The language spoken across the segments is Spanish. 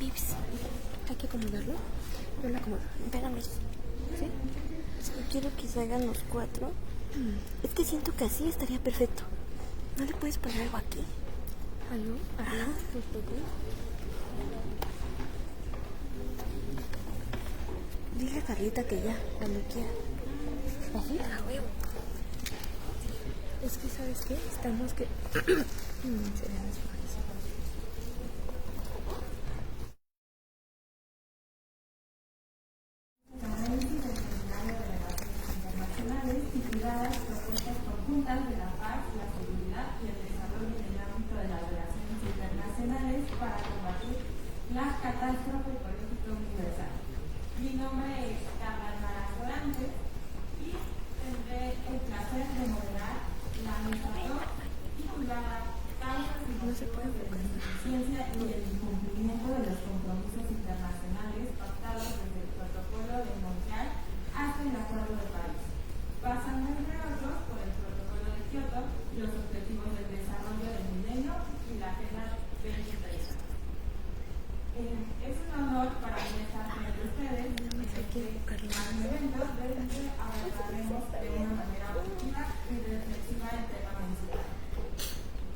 Babes, hay que acomodarlo. Yo lo acomodo. Espérame. ¿Sí? Es que quiero que se hagan los 4. Es que siento que así estaría perfecto. ¿No le puedes poner algo aquí? ¿Algo? Ajá. Dile a Carlita que ya, cuando quiera. ¿Así? A huevo. Es que, ¿sabes qué? Estamos que... Sería más fácil. Tituladas Propuestas Conjuntas de la Paz, la Seguridad y el Desarrollo en el ámbito de las relaciones internacionales para combatir la catástrofe ecológica universal. Mi nombre es Carla Almara Sorantes y tendré el placer de moderar la mesa 2 titulada Causas y motivos de la insuficiencia y el incumplimiento de los compromisos internacionales pactados desde el Protocolo de Montreal hasta el Acuerdo de París, pasando entre otros por el Protocolo de Kioto, los Objetivos del Desarrollo del Milenio y la Agenda 2030. Es un honor para mí estar frente a ustedes en este evento donde abordaremos de una manera objetiva y reflexiva el tema mencionado.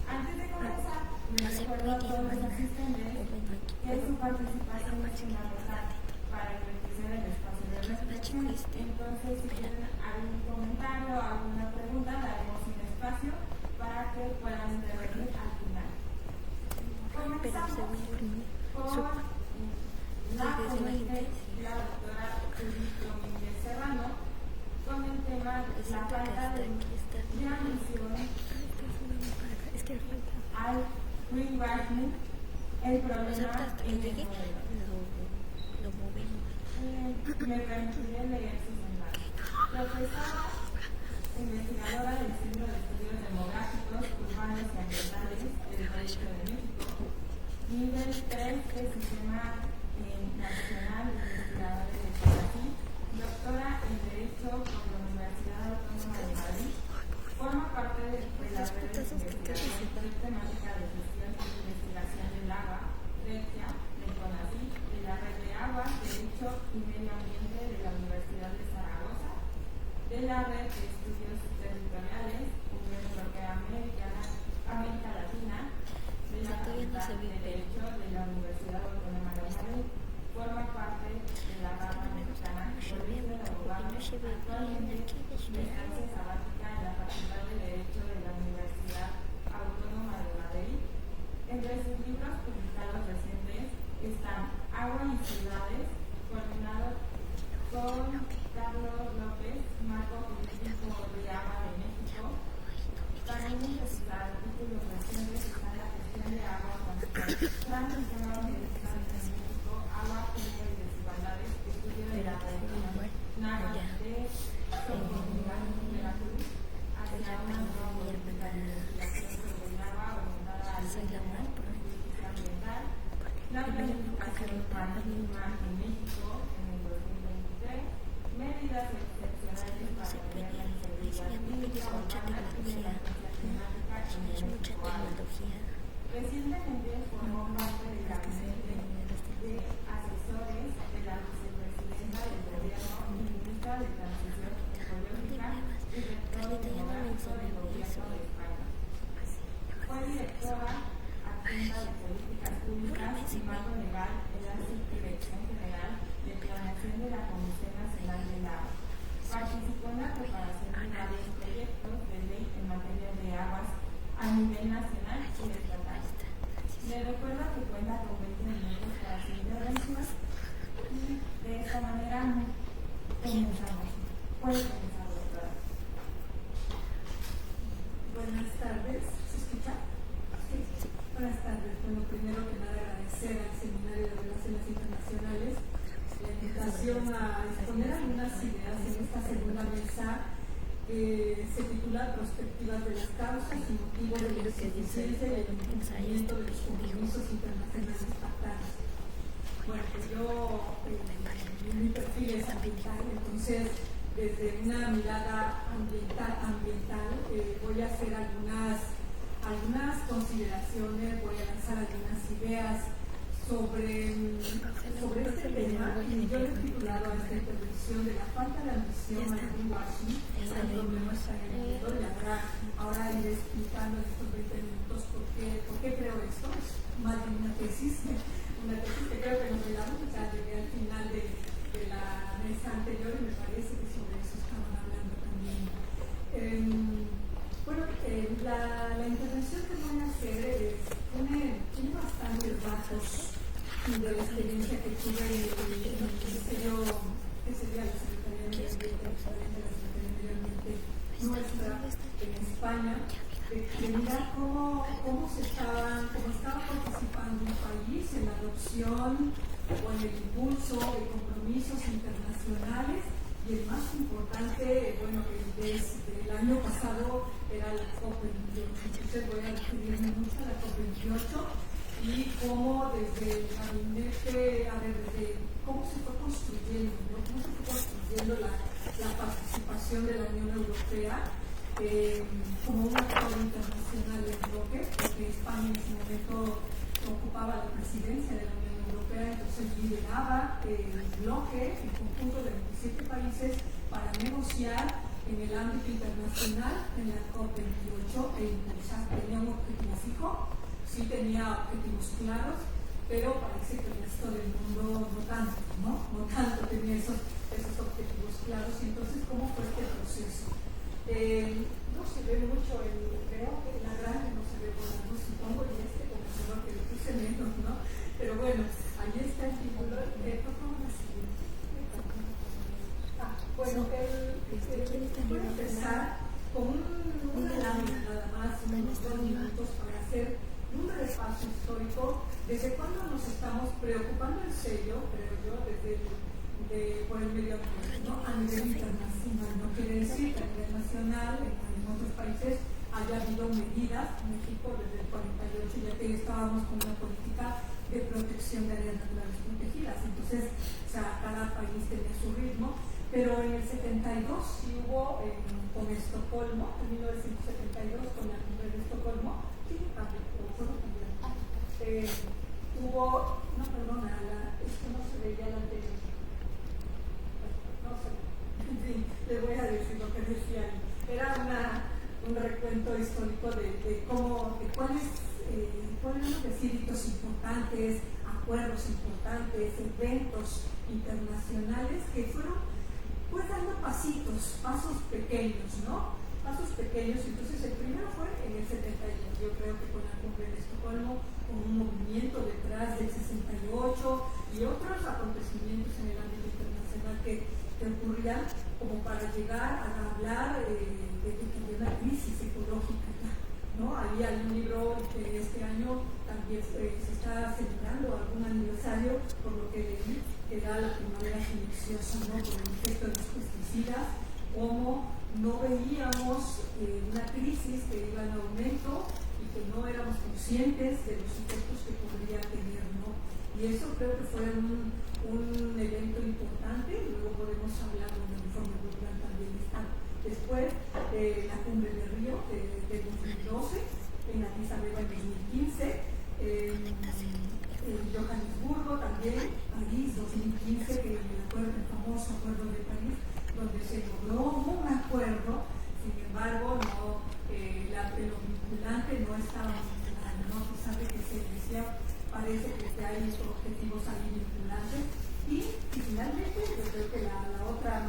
Antes de comenzar, les recuerdo a todos los asistentes que su participación es fundamental para enriquecer el espacio de reflexión. Entonces, si tienen algún comentario o alguna pregunta, daremos un espacio para que puedan intervenir al final. Comenzamos con la ponente, la doctora Judith Domínguez Serrano, con el tema la falta de atención al greenwashing, el problema en el lo movemos. Me permitiré leer sus mensajes. Profesora, investigadora del Centro de Estudios Demográficos, Urbanos y Ambientales del Colegio de México, nivel 3 del Sistema Nacional de Investigadores de CONACYT, doctora en Derecho por la Universidad Autónoma de Madrid, forma parte de la red de investigación temática de gestión y investigación del agua, REGIA, del CONACYT, de la Red de Agua, Derecho y Medio Ambiente de la Universidad de Zaragoza, de la Red de Estudios Territoriales, Unión Europea América Latina, de la Facultad de Derecho de la Universidad Autónoma de Madrid, forma parte de la Rama Mexicana, Colegio de Abogados, actualmente de estancia sabática en la Facultad de Derecho de la Universidad Autónoma de Madrid. Entre sus libros publicados recientes están Agua y Ciudades, coordinado con Carlos López, Marco Político de Agua de México. También entre sus artículos recientes está la gestión de agua con transición universal en México, agua, género y desigualdades, estudio de la región Naga de Veracruz, hacia una nueva política de investigación sobre el agua orientada al beneficio ambiental, la planificación marítima en México en el 2023, medidas excepcionales para tener la inseguridad química urbana y la climática en el actual. Recientemente formó parte del gabinete de asesores de la vicepresidenta del gobierno y ministra de Transición Ecológica y rector demográfico del gobierno de España. Fue directora adjunta de políticas públicas y marco legal en la Subdirección General de Planeación de la Comisión Nacional del Agua. Participó en la preparación de varios proyectos de ley en materia de aguas a nivel nacional y estatal. Le recuerdo que cuenta con 20 minutos para su intervención y de esta manera comenzamos. Puede comenzar, doctora. Buenas tardes. ¿Se escucha? Sí. Buenas tardes. Bueno, primero que nada agradecer al Seminario de Relaciones Internacionales la invitación a exponer algunas ideas en esta segunda mesa que se titula Prospectivas de las causas y motivos de la insuficiencia y el incumplimiento de los compromisos internacionales pactados. Bueno, pues yo, mi perfil es ambiental, entonces desde una mirada ambiental voy a hacer algunas consideraciones, voy a lanzar algunas ideas sobre este tema, y yo le he titulado a esta intervención de la falta de ambición al greenwashing, el problema está en el mundo, y ahora iré explicando en estos 20 minutos por qué creo esto. Es más de una tesis que creo que nos quedamos, o sea, llegué al final de la mesa anterior y me parece que sobre eso estaban hablando también. La intervención que voy a hacer tiene bastantes datos de la experiencia que tuve en el Ministerio, que sería la Secretaría de Medio Ambiente nuestra en España, de mirar cómo estaba participando un país en la adopción o en el impulso de compromisos internacionales. Y el más importante, desde el año pasado era la COP28. Entonces voy a referirme mucho a la COP28 y cómo desde el gabinete, desde cómo se fue construyendo, ¿no? Cómo se fue construyendo la participación de la Unión Europea como un actor internacional en bloque, porque España en ese momento ocupaba la presidencia de la Unión Europea, entonces lideraba el bloque, el conjunto de 27 países, para negociar en el ámbito internacional en la COP28 e impulsar. Tenía un objetivo fijo, sí tenía objetivos claros, pero parece que el resto del mundo no tanto tenía esos objetivos claros. Y entonces, ¿cómo fue este proceso? No se ve mucho, creo que la grande no se ve volando, supongo, y como se lo que le puse menos, ¿no? Pero bueno, ahí está el título. Por favor, la siguiente. Voy a empezar con una lámina nada más, unos 2 minutos para hacer un repaso histórico desde cuándo nos estamos preocupando en serio, creo yo, por el medio ambiente, ¿no? A nivel internacional. No quiere decir que a nivel nacional, en otros países, haya habido medidas. México desde el 48 ya que estábamos con una política de protección de áreas naturales protegidas. Entonces, o sea, cada país tenía su ritmo, pero en el 72 sí hubo, con Estocolmo, en 1972, con la cumbre de Estocolmo, esto no se veía la anterior. No sé, en fin, les voy a decir lo que decía. Era un recuento histórico de cuáles eran los hitos importantes, acuerdos importantes, eventos internacionales que fueron pues dando pasos pequeños, ¿no? Pasos pequeños. Entonces el primero fue en el 72, yo creo que con la cumbre de Estocolmo, con un movimiento detrás del 68 y otros acontecimientos en el ámbito internacional que ocurrían como para llegar a hablar de que había una crisis ecológica, ¿no? Ahí hay un libro que este año también se está celebrando algún aniversario, por lo que leí, que era la primavera silenciosa, ¿no? Por el efecto de los pesticidas, cómo no veíamos una crisis que iba en aumento y que no éramos conscientes de los efectos que podría tener, ¿no? Y eso creo que fue un evento importante. Luego podemos hablar de la reforma rural también está. Después la cumbre de Río de 2012, en Addis Abeba en 2015, Johannesburgo también, París 2015, que el famoso acuerdo de París, donde se logró un acuerdo. Sin embargo, lo vinculante no estaba vinculado, ¿no? A pesar de que se decía, parece que hay objetivos ahí vinculantes. Y finalmente, yo creo que la otra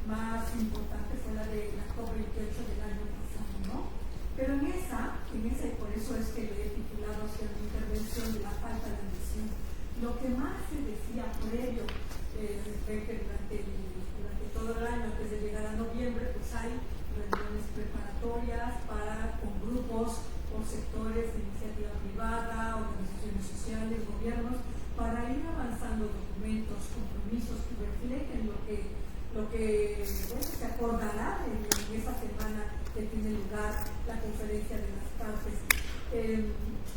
más importante fue la de la COP28 del año pasado, ¿no? Pero en esa, y por eso es que le he titulado hacia mi intervención de la falta de ambición, lo que más se decía previo, que durante todo el año, antes de llegar a noviembre, pues hay reuniones preparatorias con grupos o sectores de iniciativa privada, organizaciones sociales, gobiernos, para ir avanzando documentos, compromisos que reflejen lo que se acordará en esa semana que tiene lugar la conferencia de las partes.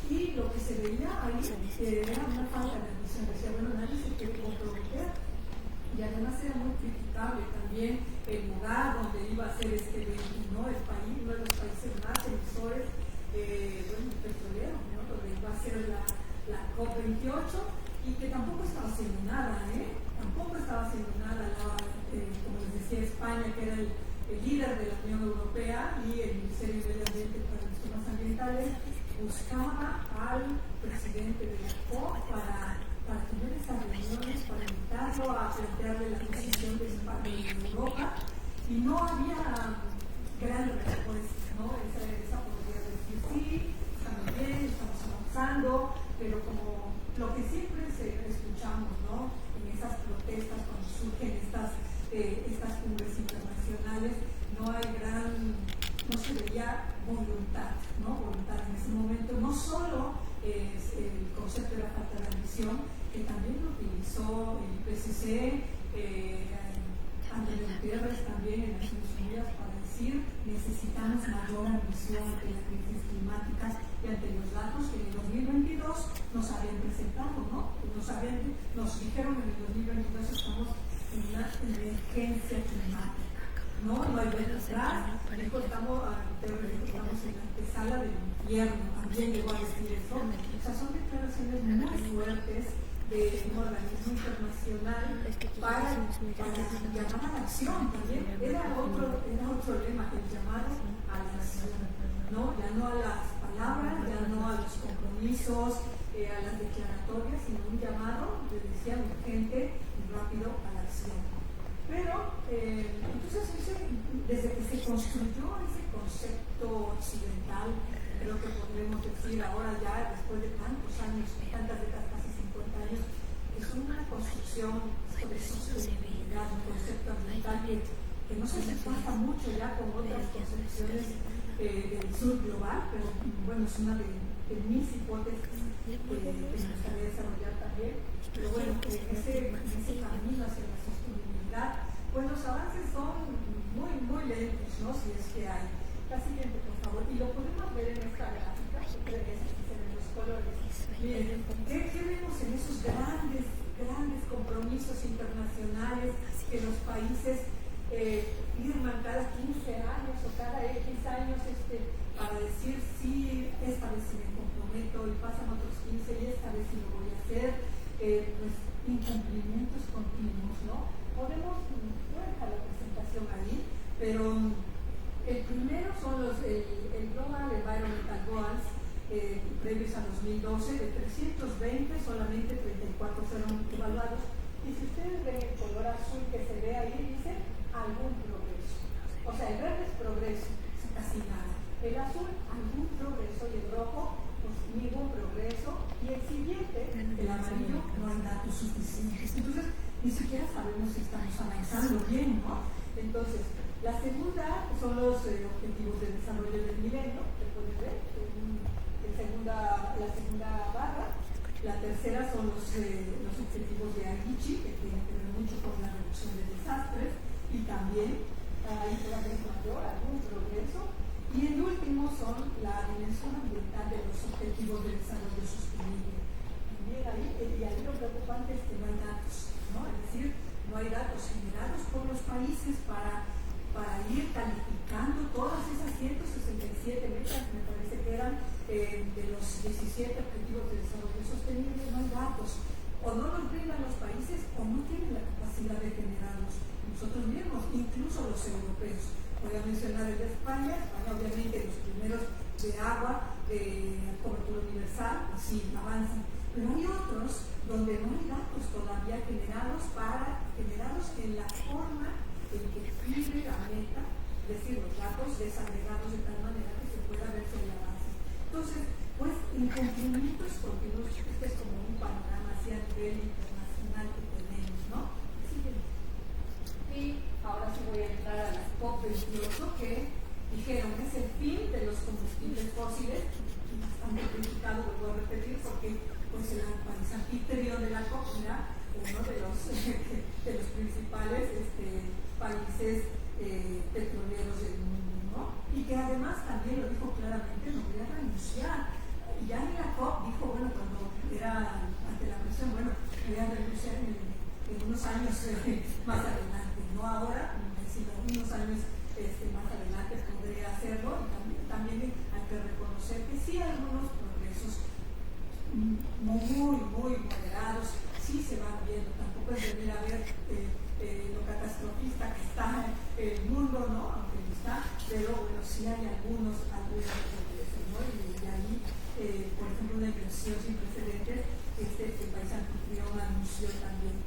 Y lo que se veía ahí era una falta de ambición. Decía, bueno, nadie se quiere comprometer. Y además era muy criticable también el lugar donde iba a ser este evento, ¿no? El país, uno de los países más emisores petroleros, ¿no? Donde iba a ser la COP28. haciendo nada, tampoco estaba haciendo nada. Como les decía, España, que era el líder de la Unión Europea, y el Ministerio de Medio Ambiente para los temas ambientales, buscaba al presidente de la COP para tener esas reuniones, para invitarlo a plantearle la posición de España en Europa, y no había gran respuesta, ¿no? Esa podría decir, sí, está muy bien, estamos avanzando, pero como lo que siempre escuchamos, ¿no? En esas protestas, cuando surgen estas cumbres internacionales, no se veía voluntad, ¿no? Voluntad en ese momento. No solo el concepto de la falta de ambición, que también lo utilizó el PCC, Antonio Guterres también en Naciones Unidas, para decir necesitamos mayor ambición ante la crisis climática y ante los datos que en el 2022 nos habían presentado, ¿no? Nos dijeron en el 2022 estamos en una emergencia climática, ¿no? No hay vuelta atrás. Estamos en la antesala del infierno, también llegó a decir eso. O sea, son declaraciones muy fuertes de un organismo internacional para llamar a la acción también. Era otro lema, el llamado a la acción, ¿no? Ya no a las palabras, ya no a los compromisos, a las declaratorias, sino un llamado, les decía, urgente y rápido a la acción. Pero, entonces, desde que se construyó ese concepto occidental, creo que podremos decir ahora ya, después de tantos años, tantas décadas, casi 50 años, es una construcción de sostenibilidad, un concepto ambiental que no se pasa mucho ya con otras concepciones del sur global, pero bueno, es una de mis hipótesis que me gustaría desarrollar también. Pero bueno, en ese camino hacia la sostenibilidad, pues los avances son muy, muy lentos, ¿no? Si es que hay. La siguiente, por favor. Y lo podemos ver en esta gráfica, que se ven los colores. Miren, ¿qué vemos en esos grandes compromisos internacionales que los países firman cada 15 años o cada X años para decir, sí, esta vez sí me comprometo, y pasan otros 15 y esta vez sí lo voy a hacer? Pues incumplimientos continuos, ¿no? Voy a dejar la presentación ahí, pero el primero son el Global Environmental Goals, previos a 2012, de 320, solamente 34 fueron evaluados. Y si ustedes ven el color azul que se ve ahí, dice algún progreso. O sea, el verde es progreso, casi nada. El azul, algún progreso, y el rojo, pues ningún progreso. Y el siguiente, el amarillo, no hay datos suficientes. Entonces, ni siquiera sabemos si estamos avanzando bien, ¿no? Entonces, la segunda son los objetivos de desarrollo del milenio, que pueden ver, la segunda barra. La tercera son los objetivos de Aichi, que tienen que ver mucho con la reducción de desastres, y también hay cada vez mayor algún progreso. Y el último son la dimensión ambiental de los objetivos de desarrollo sostenible. También y ahí lo preocupante es que no hay datos, ¿no? Es decir, no hay datos generados por los países para ir calificando todas esas 167 metas, me parece que eran de los 17 objetivos de desarrollo sostenible. No hay datos, o no los brindan los países o no tienen la capacidad de generarlos nosotros mismos, incluso los europeos. Voy a mencionar el de España obviamente los primeros de agua, de cobertura universal, sí, avanzan, pero hay otros donde no hay datos todavía generados en la forma en que pide la meta, es decir, los datos desagregados de tal manera que se pueda ver si hay avances. Entonces, pues, incumplimientos continuos, este es como un panorama así a nivel internacional que tenemos, ¿no? Y ahora sí voy a entrar a la COP28, que dijeron que es el fin de los combustibles fósiles, bastante criticado, vuelvo a repetir, porque pues el país anfitrión de la COP era uno de los principales países petroleros del mundo, ¿no? Y que además también lo dijo claramente, no voy a renunciar. Y ya en la COP dijo, bueno, cuando era ante la presión, bueno, voy a renunciar en unos años más adelante, no ahora, sino unos años más adelante podré hacerlo. Y también hay que reconocer que sí hay algunos progresos muy moderados, sí se van viendo pero bueno, sí hay algunos progresos, ¿no? Y ahí, por ejemplo, una inversión sin precedentes que el país anfitrión anunció también.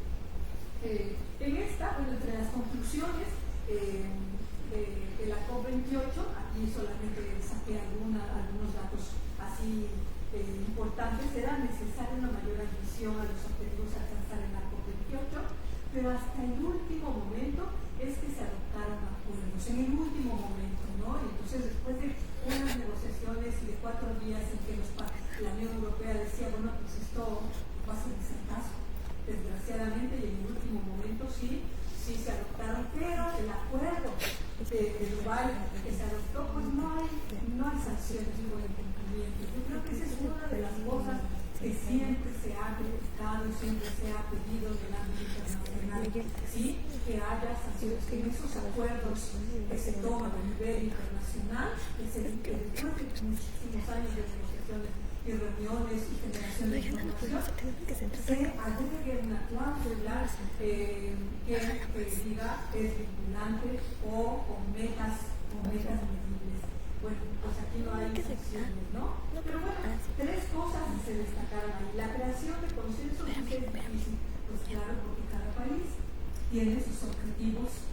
En esta, bueno, entre las conclusiones de la COP28, aquí solamente saqué algunos datos así importantes. Era necesaria una mayor ambición a los objetivos a alcanzar en la COP28, pero hasta el último momento es que se adoptaron acuerdos, en el último momento, ¿no? Y entonces, después de unas negociaciones y de 4 días en que la Unión Europea decía, bueno, pues esto va a ser desacaso, desgraciadamente, y en el último momento sí se adoptaron, pero el acuerdo de Dubái que se adoptó, pues no hay sanciones por el cumplimiento. Yo creo que esa es una de las cosas que siempre se ha criticado, siempre se ha pedido en el ámbito internacional, ¿sí? Que haya sanciones, que en esos acuerdos que se toman a nivel internacional, que después de muchísimos años de negociaciones y reuniones y generación de información, se agregue una cláusula que diga es vinculante o con metas medibles. Bueno, pues aquí no hay sanciones, ¿no? Pero bueno, 3 cosas se destacaron ahí. La creación de consensos es difícil, pues claro, porque cada país tiene sus objetivos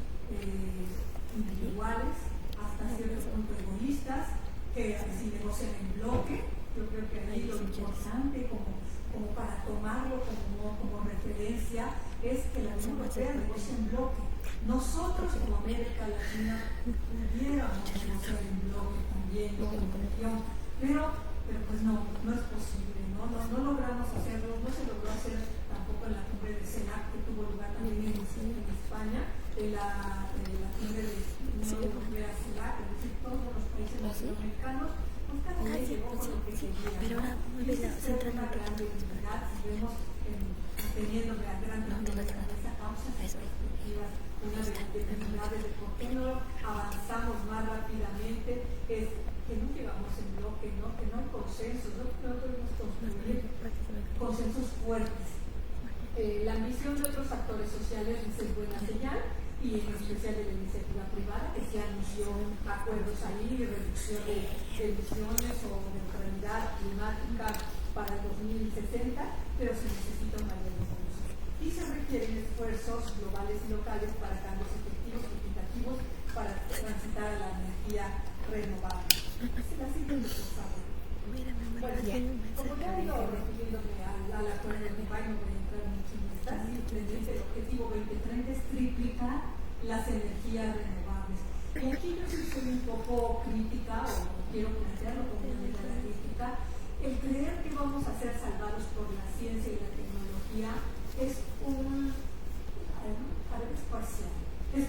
individuales, hasta cierto punto egoístas, que si negocian en bloque. Yo creo que ahí lo importante, como para tomarlo como referencia, es que la Unión Europea negocia en bloque. Nosotros, como América Latina, pudiéramos negociar en bloque también, como región, pero pues no es posible, ¿no? No logramos hacerlo, no se logró hacer tampoco en la cumbre de CELAC, que tuvo lugar también en España, en la cumbre de la Unión Europea CELAC, es decir, todos los países latinoamericanos. Pues cada uno llegó con lo que quería, pero ahora muy bien, una gran debilidad, si vemos teniendo la gran esa causa, perspectivas, una de las debilidades de por qué no avanzamos más rápidamente, es que no llegamos en bloque, ¿no? Que no hay consensos, no podemos construir consensos fuertes. La ambición de otros actores sociales es buena señal, y en especial de la iniciativa privada, que se anunció acuerdos ahí, reducción de emisiones o neutralidad climática para el 2060, pero se necesita un mayor recurso. Y se requieren esfuerzos globales y locales para cambios efectivos y equitativos para transitar a la energía renovable. Es la siguiente cosa. Bueno, como ya he ido refiriéndome al acuerdo de Dubái, no voy a entrar mucho en estas, simplemente el objetivo 2030 es triplicar las energías renovables. Y aquí yo sí soy un poco crítica, o quiero plantearlo como una manera crítica, el creer que vamos a ser salvados por la ciencia y la tecnología es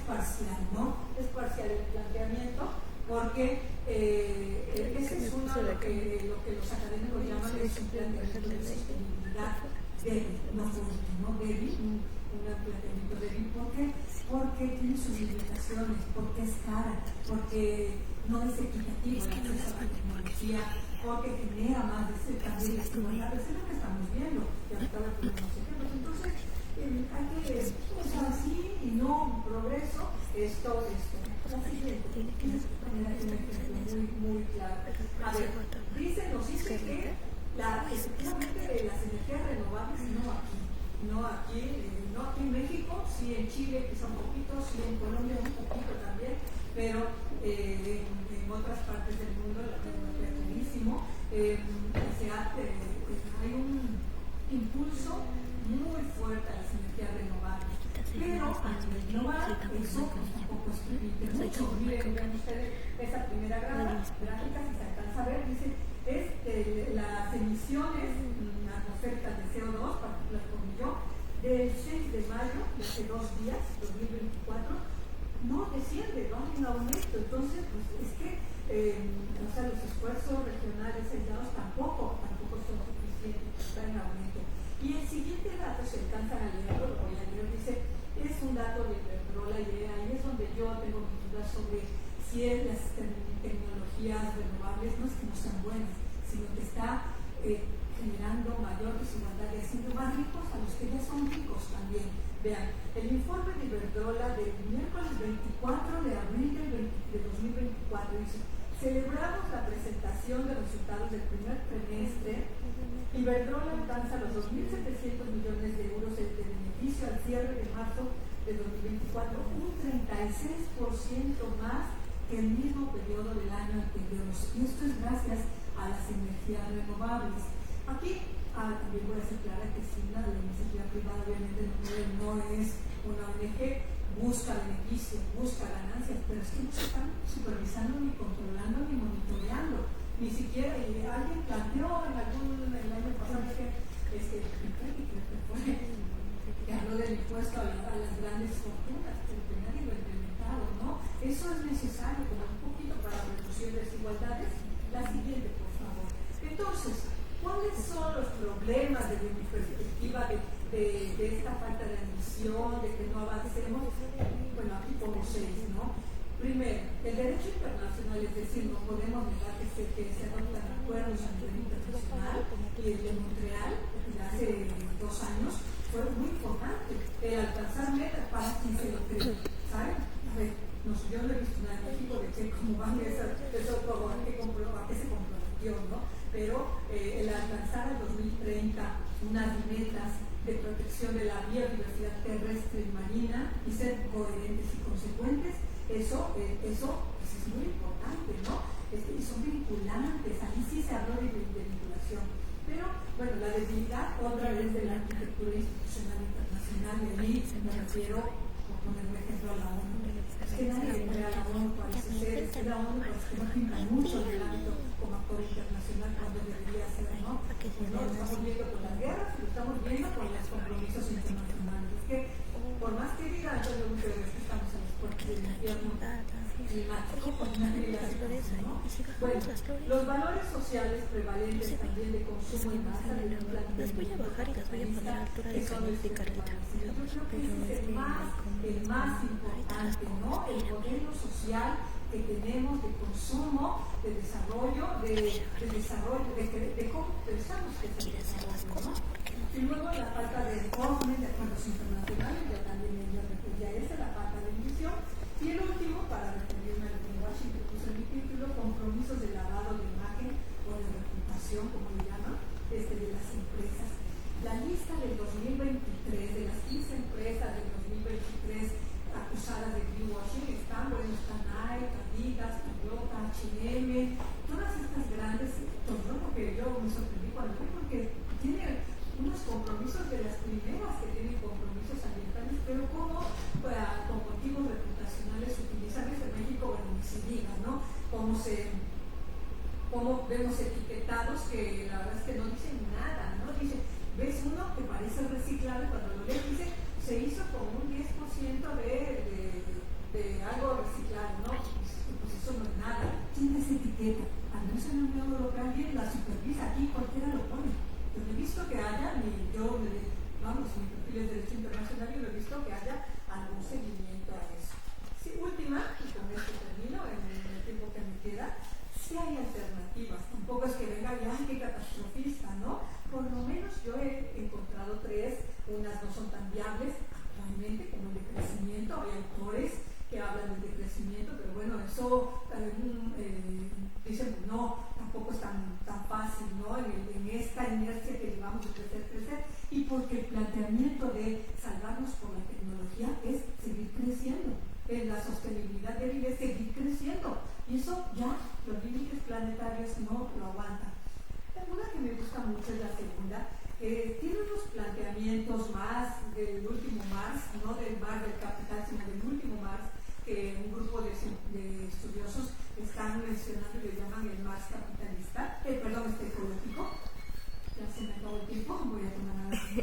parcial, ¿no? Es parcial el planteamiento, porque ese es uno de lo que los académicos llaman es un planteamiento de sostenibilidad débil, no fuerte, ¿no? Débil, un planteamiento débil. ¿Por qué? Porque tiene sus limitaciones, porque es cara, porque no es equitativo el acceso a la tecnología, porque genera más también desigualdades. Es lo que estamos viendo, y ahora tenemos ejemplos. Entonces, hay que usar así y no progreso, esto. La siguiente, es un ejemplo muy claro. A ver, nos dice que efectivamente las energías renovables no aquí en México, sí en Chile quizá un poquito, sí en Colombia un poquito también, pero en otras partes del mundo, es buenísimo, hay un impulso muy fuerte a las energías renovables, pero a nivel global eso tampoco es mucho. Miren ustedes esa primera gráfica, si se alcanza a ver, dice las emisiones atmosféricas de CO2, partículas por millón, del 6 de mayo, de hace 2 días, 2024, no desciende, no hay un aumento. Entonces, pues es que los esfuerzos regionales aislados tampoco son suficientes, está en aumento. Y el siguiente dato, se alcanzan a leerlo, lo voy a leer, dice, es un dato de Iberdrola, y ahí es donde yo tengo mis dudas sobre si las tecnologías renovables no es que no sean buenas, sino que está generando mayor desigualdad y haciendo más ricos a los que ya son ricos también. Vean, el informe de Iberdrola del miércoles 24 de abril de 2023 24, dice: celebramos la presentación de resultados del primer trimestre. Iberdrola alcanza los 2.700 millones de euros de beneficio al cierre de marzo de 2024, un 36% más que el mismo periodo del año anterior. Y esto es gracias a las energías renovables. Aquí también voy a ser clara que SIGNA, la iniciativa privada, obviamente no es una ONG, busca beneficio, busca ganancias, pero es que no se están supervisando, ni controlando, ni monitoreando. Ni siquiera, alguien planteó el año pasado que habló del impuesto a las grandes fortunas, pero nadie lo ha implementado, ¿no? Eso es necesario como un poquito para reducir desigualdades. La siguiente, por favor. Entonces, ¿cuáles son los problemas desde mi perspectiva de esta falta de ambición, de que no avancemos? Bueno, aquí pongo 6, ¿no? Primero, el derecho internacional, es decir, no podemos negar que se adoptan acuerdos a nivel internacional, y el de Montreal, de hace 2 años, fue muy importante alcanzar metas para quien se lo cree, ¿saben? A ver, yo no he visto nada en México de que cómo van a qué se comprometió, ¿no? Pero el alcanzar al 2030 unas metas de protección de la biodiversidad terrestre y marina y ser coherentes y consecuentes, eso es muy importante, ¿no? Y son vinculantes, ahí sí se habló de vinculación. Pero, bueno, la debilidad otra vez de la arquitectura institucional internacional, y ahí me refiero, por poner un ejemplo, a la ONU. Es que nadie le cree a la ONU, parece ser, es que la ONU parece que no pinta mucho en el ámbito como actor internacional cuando debería ser, ¿no? Pues no, lo estamos viendo con las guerras y lo estamos viendo con los compromisos internacionales. Es que, por más que diga Antonio Guterres que estamos en los puertos del infierno climático, pues nadie le hace caso, ¿no? Bueno, los valores sociales prevalentes también de consumo en masa, de un plan las voy a bajar y las voy a poner a la altura de Cañón y Carlita. yo creo que ese es el más importante, ¿no? El modelo social que tenemos de consumo, de desarrollo, de cómo pensamos que se desarrolla, ¿no? Y luego la falta de informe de acuerdos internacionales, ya también ya esa es la falta de ambición. Y el último, para referirme al lenguaje que puse en mi título, compromisos de lavado de imagen o de reputación, como le llaman, de las empresas. La lista del 2023, de las 15 empresas del 2023 acusadas de greenwashing, están Nike, Adidas, Toyota, H&M, todas estas grandes, porque yo me sorprendí cuando vi, porque tienen unos compromisos de las primeras que tienen compromisos ambientales, pero como con motivos reputacionales utilizan eso en México, bueno, ni se diga, ¿no? Como vemos etiquetados que la verdad es que no dicen nada, ¿no? Dice, ves uno que parece reciclable, cuando lo lees dice, se hizo con un 10% de algo reciclado, ¿no? Pues eso no es nada. Tiene esa etiqueta. Al menos en la Unión Europea alguien la supervisa, aquí cualquiera lo pone. Yo no he visto que haya, ni yo, vamos, mi perfil es de derecho internacional, yo no he visto que haya algún seguimiento a eso. Sí, última, y con esto termino en el tiempo que me queda, sí hay alternativas, tampoco es que venga ya, qué catastrofista, ¿no? Por lo menos yo he encontrado 3, unas no son tan viables actualmente como el de crecimiento, hay autores que hablan del decrecimiento, pero bueno, eso dicen, no, tampoco es tan fácil, ¿no? En esta inercia que llevamos de crecer, y porque el planteamiento de salvarnos por la tecnología es seguir creciendo. La sostenibilidad débil es seguir creciendo, y eso ya los límites planetarios no lo aguantan. Una que me gusta mucho es la segunda, tiene unos planteamientos más del último Marx, no del Marx del capital, sino del último Marx, que un grupo de estudiosos están mencionando y le llaman el Marx capitalista, ecológico. Ya se me acabó el tiempo, voy a tomar unos 15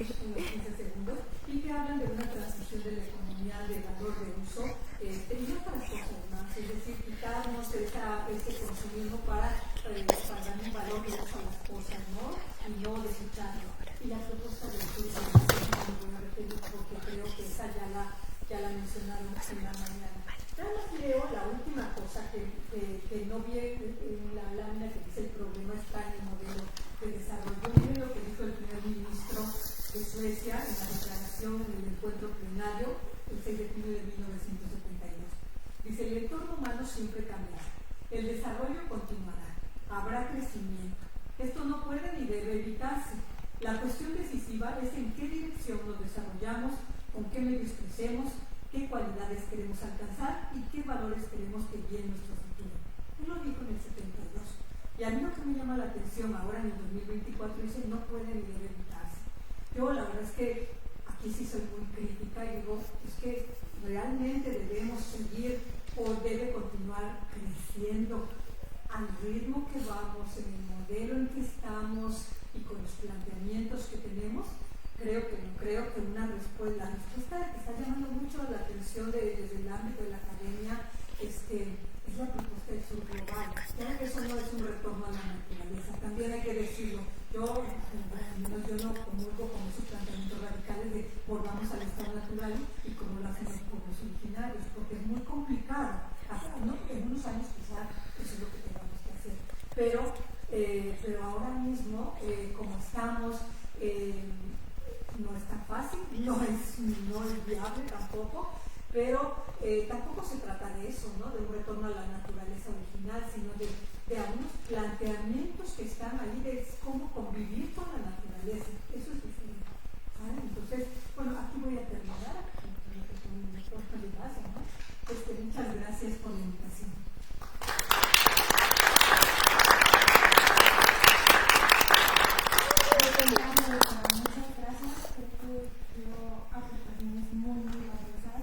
segundos, y que hablan de una transición de la economía de valor de uso y otras cosas más, es decir, quitarnos ese consumismo para dar un valor de uso a las cosas, ¿no? Y no desecharlo. Y la propuesta del curso me voy a referir porque creo que esa ya la mencionaron en la mañana. Nada más leo la última cosa que no vi en la lámina que dice el problema está en el modelo de desarrollo. Miren lo que dijo el primer ministro de Suecia en la declaración en el encuentro plenario el 6 de junio de 1972. Dice, el entorno humano siempre cambia. El desarrollo continuará, habrá crecimiento. Esto no puede ni debe evitarse. La cuestión decisiva es en qué dirección nos desarrollamos, con qué medios crecemos, qué cualidades queremos alcanzar y qué valores queremos que guíen nuestro futuro. Él lo dijo en el 72. Y a mí lo que me llama la atención ahora en el 2024 es que no puede ni debe evitarse. Yo la verdad es que aquí sí soy muy crítica y digo, es que realmente debemos seguir o debe continuar creciendo al ritmo que vamos, en el modelo en que estamos y con los planteamientos que tenemos. Creo que la respuesta que está llamando mucho la atención desde el ámbito de la academia es la propuesta del sur global. Claro que eso no es un retorno a la naturaleza, también hay que decirlo. Yo no comulgo con esos planteamientos radicales de volvamos al estado natural y como lo hacen los pueblos originarios, porque es muy complicado. ¿No? En unos años quizá eso es lo que tengamos que hacer. Pero ahora mismo, como estamos, no es tan fácil, no es viable tampoco, pero tampoco se trata de eso, ¿no? De un retorno a la naturaleza original, sino de algunos planteamientos que están ahí de cómo convivir con la naturaleza. Eso es diferente. ¿Vale? Entonces, bueno, aquí voy a terminar. ¿No? Muchas gracias por la invitación. Muchas gracias por tus aportaciones muy valiosas.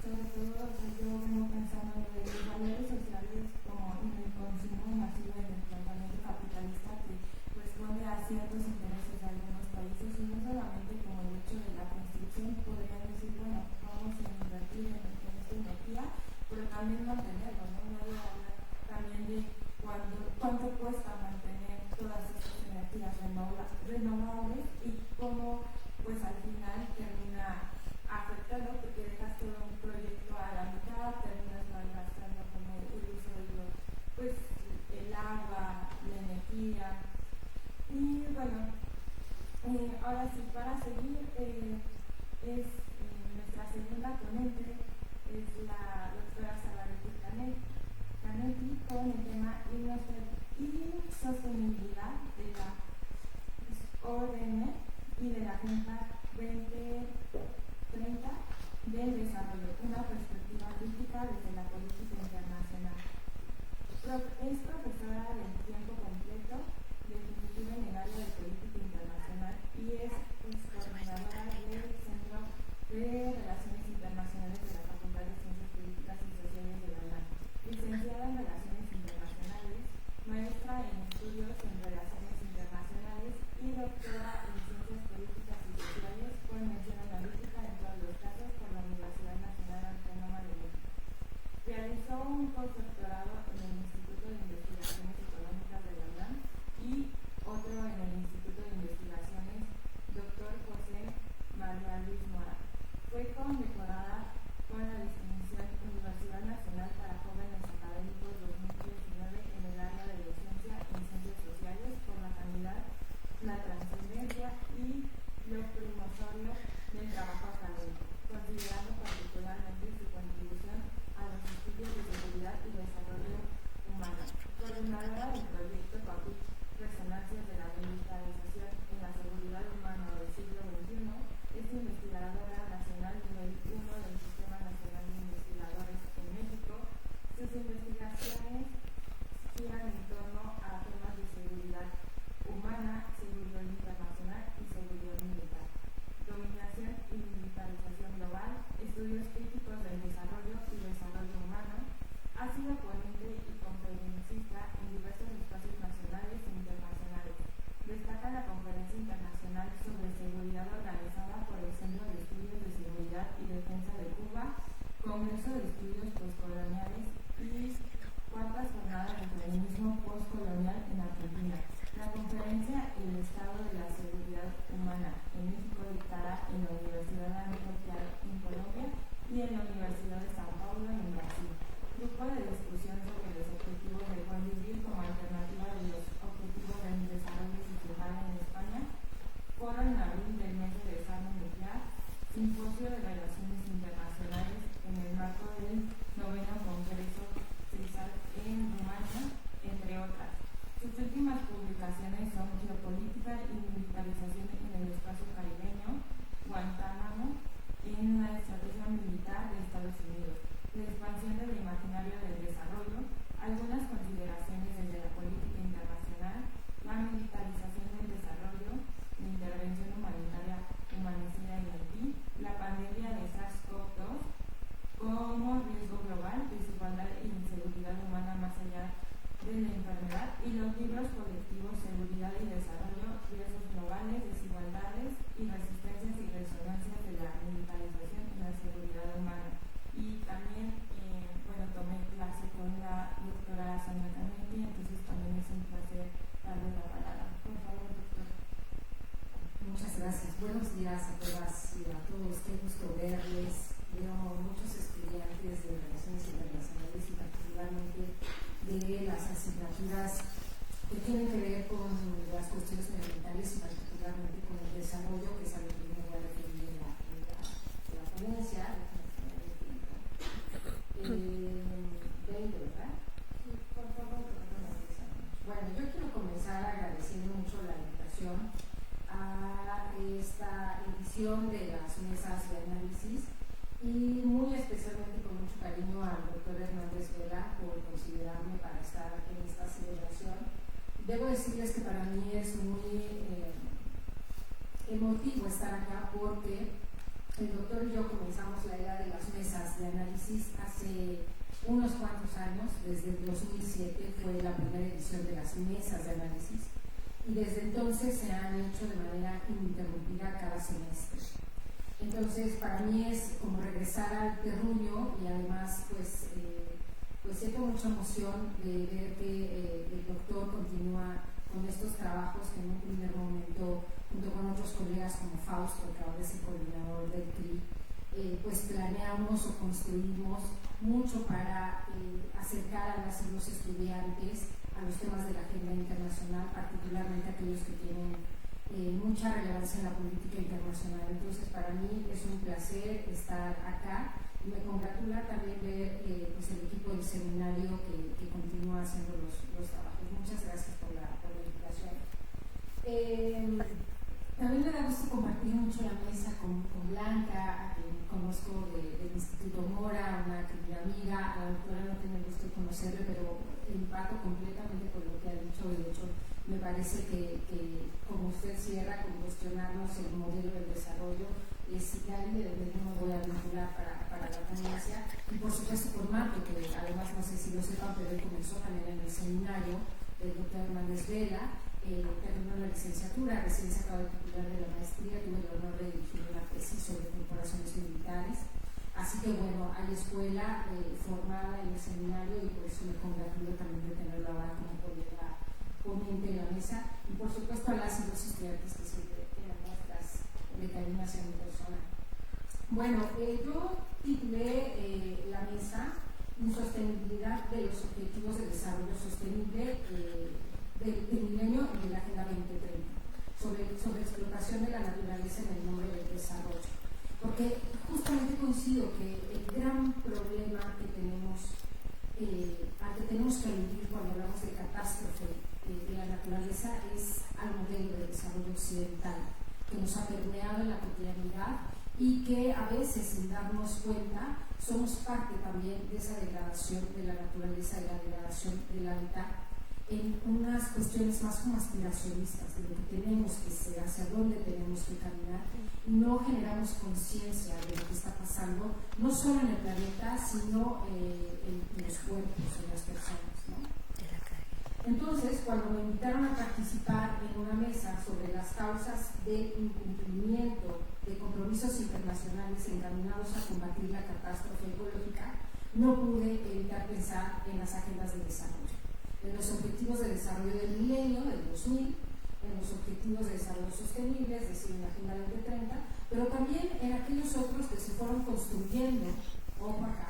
Sobre todo, yo vengo pensando en los valores sociales como en el consumo masivo en el planteamiento capitalista que responde a ciertos intereses de algunos países y no solamente como el hecho de la construcción, podrían decir, bueno, vamos a invertir en esta energía, pero también mantenerlo, ¿no? Nadie habla también de cuánto cuesta mantener todas estas energías renovables y cómo pues al final termina afectando porque dejas todo un proyecto a la mitad, terminas malgastando como el uso de el agua, la energía. Y bueno, ahora sí, para seguir, nuestra segunda ponente es la doctora Salvaretti Canetti con el tema insostenibilidad de la ODM y de la Agenda 2030 del desarrollo, una perspectiva crítica desde la política internacional. Es profesora de tiempo completo definitiva en el área de política internacional y es coordinadora del Centro de Relaciones Internacionales de la Facultad de Ciencias Políticas y Sociales de la UNAM. Licenciada en Relaciones Internacionales, maestra en Estudios en Relaciones Internacionales y doctora en Ciencias Políticas y Sociales con mención analítica en todos los casos por la Universidad Nacional Autónoma de México. Realizó un postdoctorado en el Instituto de Investigaciones Económicas de la UNAM y otro en el Instituto de Investigaciones Dr. José María Luis Mora. Fue condecorada con la distinción Universidad Nacional para Jóvenes Académicos 2019 en el área de docencia en ciencias sociales por la calidad, la trascendencia y lo promotorio del trabajo académico, considerando particularmente su contribución a los estudios de seguridad y desarrollo humano. Coordinadora del proyecto PAPIC, Resonancias de la Militarización en la Seguridad Humana del siglo XXI, es investigadora nacional nivel 1 del Sistema Nacional de Investigadores en México más allá de la enfermedad, y los libros colectivos Seguridad y Desarrollo, Riesgos Globales, Desigualdades y Resistencias y Resonancias de la Militarización y la Seguridad Humana. Y también, tomé clase con la doctora Sandra Canetti, entonces también es un placer darle la palabra. Por favor, doctor. Muchas gracias. Buenos días a todas y a todos. Qué gusto verles. Veo muchos estudiantes de Relaciones Internacionales y particularmente de las asignaturas que tienen que ver con las cuestiones medioambientales y particularmente con el desarrollo, que es a lo que yo me voy a referir en la ponencia. 20, ¿verdad? Sí, por favor. Bueno, yo quiero comenzar agradeciendo mucho la invitación a esta edición de las mesas de análisis y muy especialmente con mucho cariño al doctor Hernández Vela por considerarme para estar aquí en esta celebración. Debo decirles que para mí es muy emotivo estar acá porque el doctor y yo comenzamos la era de las mesas de análisis hace unos cuantos años. Desde el 2007 fue la primera edición de las mesas de análisis y desde entonces se han hecho de manera ininterrumpida cada semestre. Entonces, para mí es como regresar al terruño y además, pues siento mucha emoción de ver que el doctor continúa con estos trabajos que en un primer momento, junto con otros colegas como Fausto, que ahora es el coordinador del CRI, pues planeamos o construimos mucho para acercar a las y los estudiantes a los temas de la agenda internacional, particularmente aquellos que tienen mucha relevancia en la política internacional. Entonces, para mí es un placer estar acá y me congratula también ver pues el equipo del seminario que continúa haciendo los trabajos. Muchas gracias por la invitación. También me da gusto compartir mucho la mesa con Blanca, a quien conozco del Instituto Mora, una querida amiga. A la doctora no tengo el gusto de conocerle, pero empato completamente con lo que ha dicho. De hecho, me parece que como usted cierra con cuestionarnos el modelo del desarrollo, es Gary, de yo me voy a vincular para la ponencia, y por supuesto por Marco, que además no sé si lo sepan, pero él comenzó también en el seminario del doctor Hernández Vela, terminó la licenciatura, recién se acaba de titular de la maestría, tuve el honor de dirigir una tesis sobre corporaciones militares. Así que bueno, hay escuela formada en el seminario y por eso me congratulo también de tenerlo ahora como colega ponente en la mesa, y por supuesto a las y los estudiantes que siempre tienen muestras de cariño hacia mi persona. Bueno, yo titulé la mesa Insostenibilidad de los Objetivos de Desarrollo Sostenible del milenio y de la Agenda 2030, sobre explotación de la naturaleza en el nombre del desarrollo. Porque justamente coincido que el gran problema que tenemos, al que tenemos que aludir cuando hablamos de catástrofe de la naturaleza, es al modelo de desarrollo occidental, que nos ha permeado en la cotidianidad y que a veces, sin darnos cuenta, somos parte también de esa degradación de la naturaleza y la degradación del hábitat en unas cuestiones más como aspiracionistas de lo que tenemos que ser, hacia dónde tenemos que caminar, y no generamos conciencia de lo que está pasando, no solo en el planeta, sino en los cuerpos, en las personas, ¿no? Entonces, cuando me invitaron a participar en una mesa sobre las causas del incumplimiento de compromisos internacionales encaminados a combatir la catástrofe ecológica, no pude evitar pensar en las agendas de desarrollo, en los objetivos de desarrollo del milenio, del 2000, en los objetivos de desarrollo sostenible, es decir, en la Agenda 2030, pero también en aquellos otros que se fueron construyendo, ojo acá,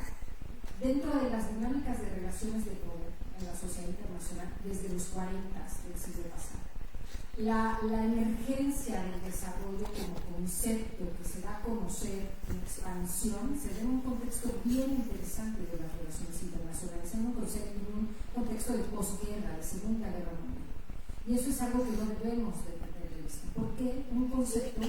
dentro de las dinámicas de relaciones de poder en la sociedad internacional desde los 40 del siglo pasado. La emergencia del desarrollo como concepto que se da a conocer en expansión se da en un contexto bien interesante de las relaciones internacionales, en un contexto de posguerra, de Segunda Guerra Mundial. Y eso es algo que no debemos de perder de vista. ¿Por qué un concepto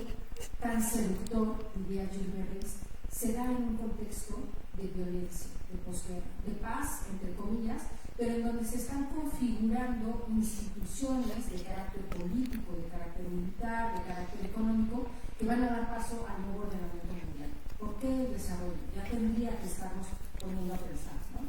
tan seductor, diría Gilbert Rist, se da en un contexto de violencia, de posguerra, de paz, entre comillas, pero en donde se están configurando instituciones de carácter político, de carácter militar, de carácter económico, que van a dar paso al nuevo ordenamiento mundial? ¿Por qué el desarrollo? Ya tendría que estarnos poniendo a pensar, ¿no?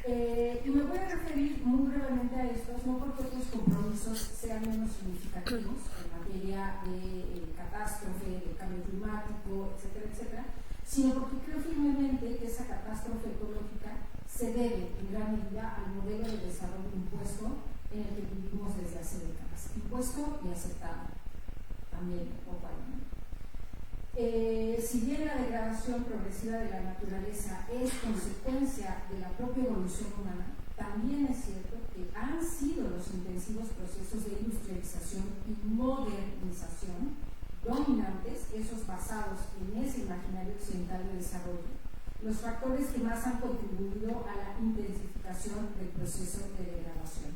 Y me voy a referir muy brevemente a estos, no porque otros compromisos sean menos significativos en materia de catástrofe, de cambio climático, etcétera, etcétera, sino porque creo firmemente que esa catástrofe ecológica se debe en gran medida al modelo de desarrollo impuesto en el que vivimos desde hace décadas. Impuesto y aceptado también, poco a poco. Si bien la degradación progresiva de la naturaleza es consecuencia de la propia evolución humana, también es cierto que han sido los intensivos procesos de industrialización y modernización dominantes, esos basados en ese imaginario occidental de desarrollo, los factores que más han contribuido a la intensificación del proceso de degradación.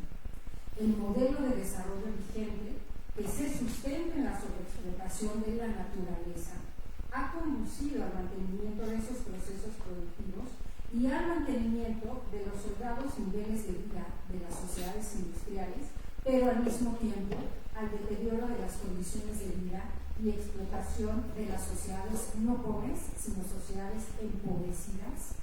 El modelo de desarrollo vigente, que se sustenta en la sobreexplotación de la naturaleza, ha conducido al mantenimiento de esos procesos productivos y al mantenimiento de los holgados niveles de vida de las sociedades industriales, pero al mismo tiempo al deterioro de las condiciones de vida y explotación de las sociedades no pobres, sino sociedades empobrecidas,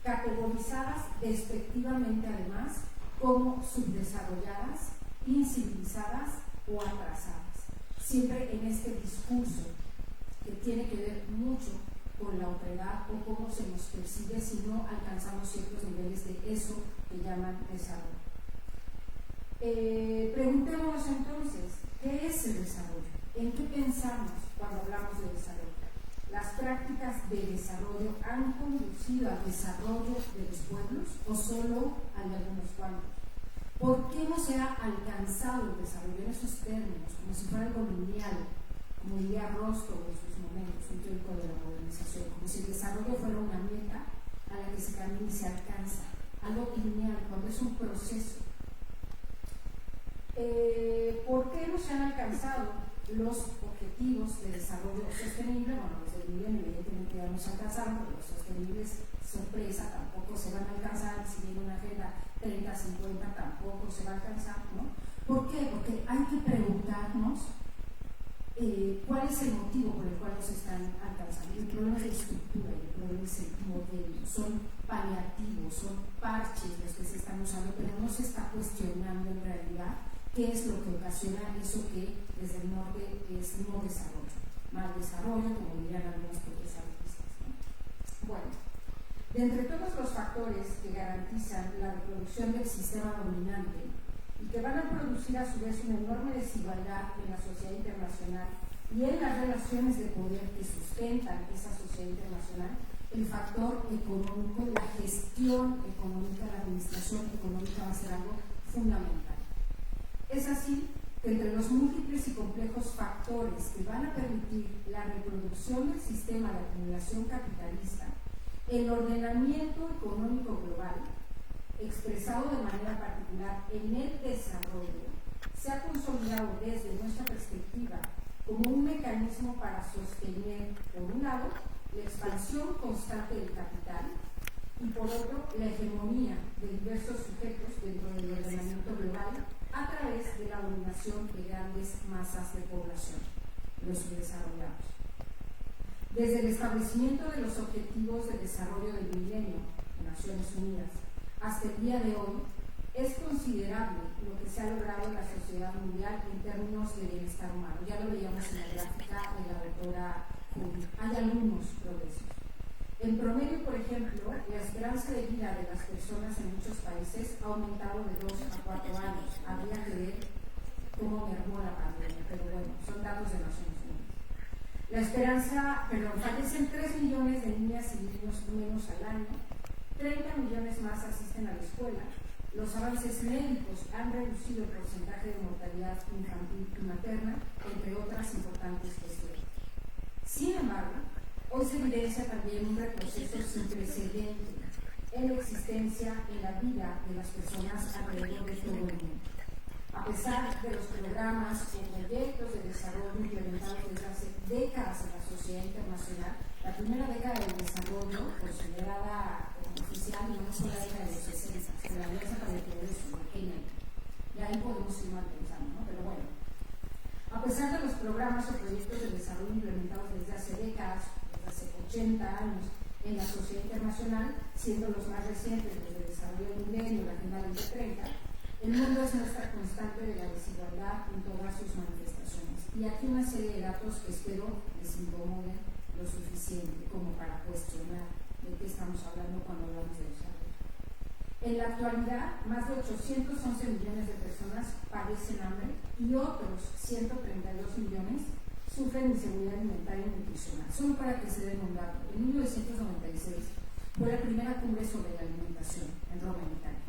categorizadas despectivamente además como subdesarrolladas, incivilizadas o atrasadas, siempre en este discurso que tiene que ver mucho con la otredad o cómo se nos percibe si no alcanzamos ciertos niveles de eso que llaman desarrollo. Preguntémonos entonces, ¿qué es el desarrollo? ¿En qué pensamos cuando hablamos de desarrollo? ¿Las prácticas de desarrollo han conducido al desarrollo de los pueblos o solo al de algunos cuantos? ¿Por qué no se ha alcanzado el desarrollo en esos términos, como si fuera algo lineal, como diría Rostow en sus momentos, un teórico de la modernización, como si el desarrollo fuera una meta a la que se camina y se alcanza, algo lineal, cuando es un proceso? ¿Por qué no se han alcanzado los objetivos de desarrollo sostenible? Bueno, los del milenio evidentemente ya no se alcanzaron, pero los sostenibles, sorpresa, tampoco se van a alcanzar, si viene una agenda 30-50 tampoco se va a alcanzar, ¿no? ¿Por qué? Porque hay que preguntarnos cuál es el motivo por el cual no se están alcanzando. El problema es la estructura, el problema es el modelo, son paliativos, son parches los que se están usando, pero no se está cuestionando en realidad qué es lo que ocasiona eso que desde el norte es no desarrollo, mal desarrollo, como dirían algunos propios artistas, ¿no? Bueno, de entre todos los factores que garantizan la reproducción del sistema dominante y que van a producir a su vez una enorme desigualdad en la sociedad internacional y en las relaciones de poder que sustentan esa sociedad internacional, el factor económico, la gestión económica, la administración económica va a ser algo fundamental. Es así que entre los múltiples y complejos factores que van a permitir la reproducción del sistema de acumulación capitalista, el ordenamiento económico global, expresado de manera particular en el desarrollo, se ha consolidado desde nuestra perspectiva como un mecanismo para sostener, por un lado, la expansión constante del capital y, por otro, la hegemonía de diversos sujetos dentro del ordenamiento global a través de la dominación de grandes masas de población, los subdesarrollados. Desde el establecimiento de los Objetivos de Desarrollo del Milenio de Naciones Unidas hasta el día de hoy, es considerable lo que se ha logrado en la sociedad mundial en términos de bienestar humano. Ya lo veíamos en la gráfica de la doctora Juli. Hay algunos progresos. En promedio, por ejemplo, la esperanza de vida de las personas en muchos países ha aumentado de 2 a 4 años. Habría que ver cómo mermó la pandemia, pero bueno, son datos de Naciones Unidas. La esperanza, fallecen 3 millones de niñas y niños menos al año, 30 millones más asisten a la escuela, los avances médicos han reducido el porcentaje de mortalidad infantil y materna, entre otras importantes cuestiones. Sin embargo, hoy se evidencia también un retroceso sin precedente en la existencia en la vida de las personas alrededor de todo el mundo. A pesar de los programas o proyectos de desarrollo implementados desde hace décadas en la sociedad internacional, la primera década del desarrollo, considerada oficial, no fue la década de los 60, de la Alianza para el Progreso, de Kenia. Y ahí podemos ir mal pensando, ¿no? Pero bueno, a pesar de los programas o proyectos de desarrollo implementados desde hace décadas, desde hace 80 años, en la sociedad internacional, siendo los más recientes los de desarrollo del Agenda 2030, el mundo es nuestra constante de la desigualdad en todas sus manifestaciones. Y aquí una serie de datos que espero les incomoden lo suficiente como para cuestionar de qué estamos hablando cuando hablamos de desarrollo. En la actualidad, más de 811 millones de personas padecen hambre y otros 132 millones sufren inseguridad alimentaria y nutricional. Solo para que se den un dato, en 1996 fue la primera cumbre sobre la alimentación en Roma, en Italia.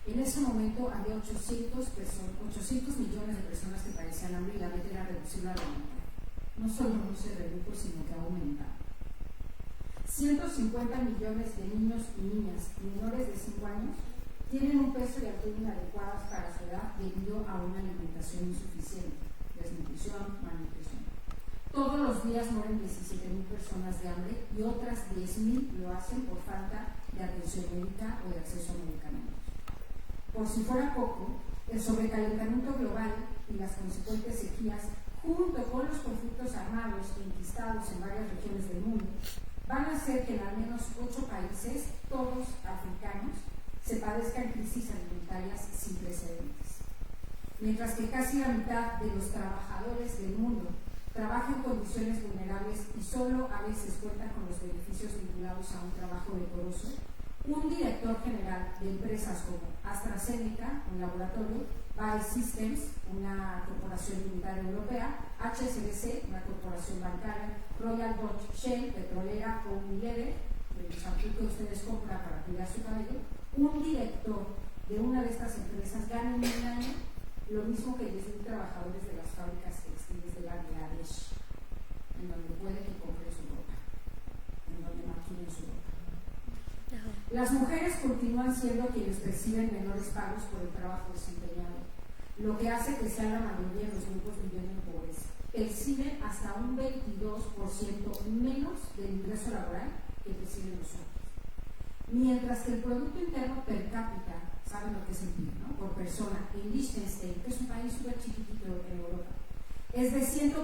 En ese momento había 800 millones de personas que padecían hambre y la meta era reducirla a la mitad. No solo no se redujo, sino que aumentaba. 150 millones de niños y niñas menores de 5 años tienen un peso y altura inadecuadas para su edad debido a una alimentación insuficiente, desnutrición, malnutrición. Todos los días mueren 17.000 personas de hambre y otras 10.000 lo hacen por falta de atención médica o de acceso a medicamentos. Por si fuera poco, el sobrecalentamiento global y las consecuentes sequías, junto con los conflictos armados e enquistados en varias regiones del mundo, van a hacer que en al menos 8 países, todos africanos, se padezcan crisis alimentarias sin precedentes. Mientras que casi la mitad de los trabajadores del mundo trabaja en condiciones vulnerables y solo a veces cuenta con los beneficios vinculados a un trabajo decoroso, un director general de empresas como AstraZeneca, un laboratorio, Biosystems, una corporación militar europea, HSBC, una corporación bancaria, Royal Dutch Shell, petrolera, o Unilever, el shampoo que ustedes compran para cuidar su cabello, un director de una de estas empresas gana en un año lo mismo que 10.000 trabajadores de las fábricas textiles de Bangladesh, en donde puede que compre su ropa, en donde maquillen su ropa. Las mujeres continúan siendo quienes perciben menores pagos por el trabajo desempeñado, lo que hace que sean la mayoría de los grupos viviendo en pobreza. Perciben hasta un 22% menos del ingreso laboral que perciben los hombres. Mientras que el Producto Interno per cápita, saben lo que es el PIB, ¿no?, por persona, en Liechtenstein, que es un país súper chiquitito en Europa, es de $146.830,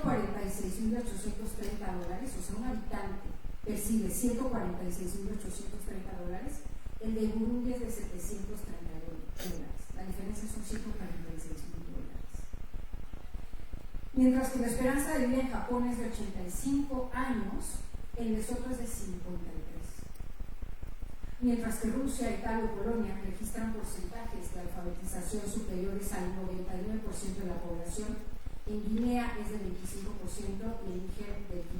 o sea, un habitante percibe $146.830, el de Burundi es de $730. La diferencia son $146.000. Mientras que la esperanza de vida en Japón es de 85 años, en Lesoto es de 53. Mientras que Rusia, Italia o Polonia registran porcentajes de alfabetización superiores al 99% de la población, en Guinea es del 25% y en Níger del 15%.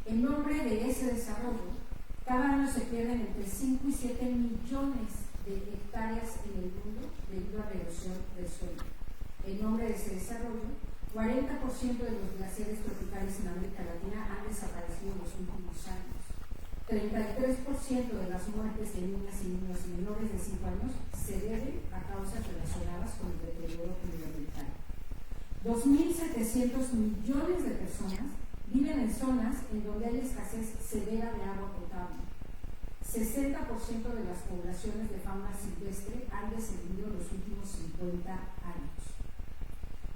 En nombre de ese desarrollo, cada año se pierden entre 5 y 7 millones de hectáreas en el mundo debido a la erosión del suelo. En nombre de ese desarrollo, 40% de los glaciares tropicales en América Latina han desaparecido en los últimos años. 33% de las muertes de niñas y niños menores de 5 años se deben a causas relacionadas con el deterioro medioambiental. 2.700 millones de personas viven en zonas en donde hay escasez severa de agua potable. 60% de las poblaciones de fauna silvestre han descendido en los últimos 50 años.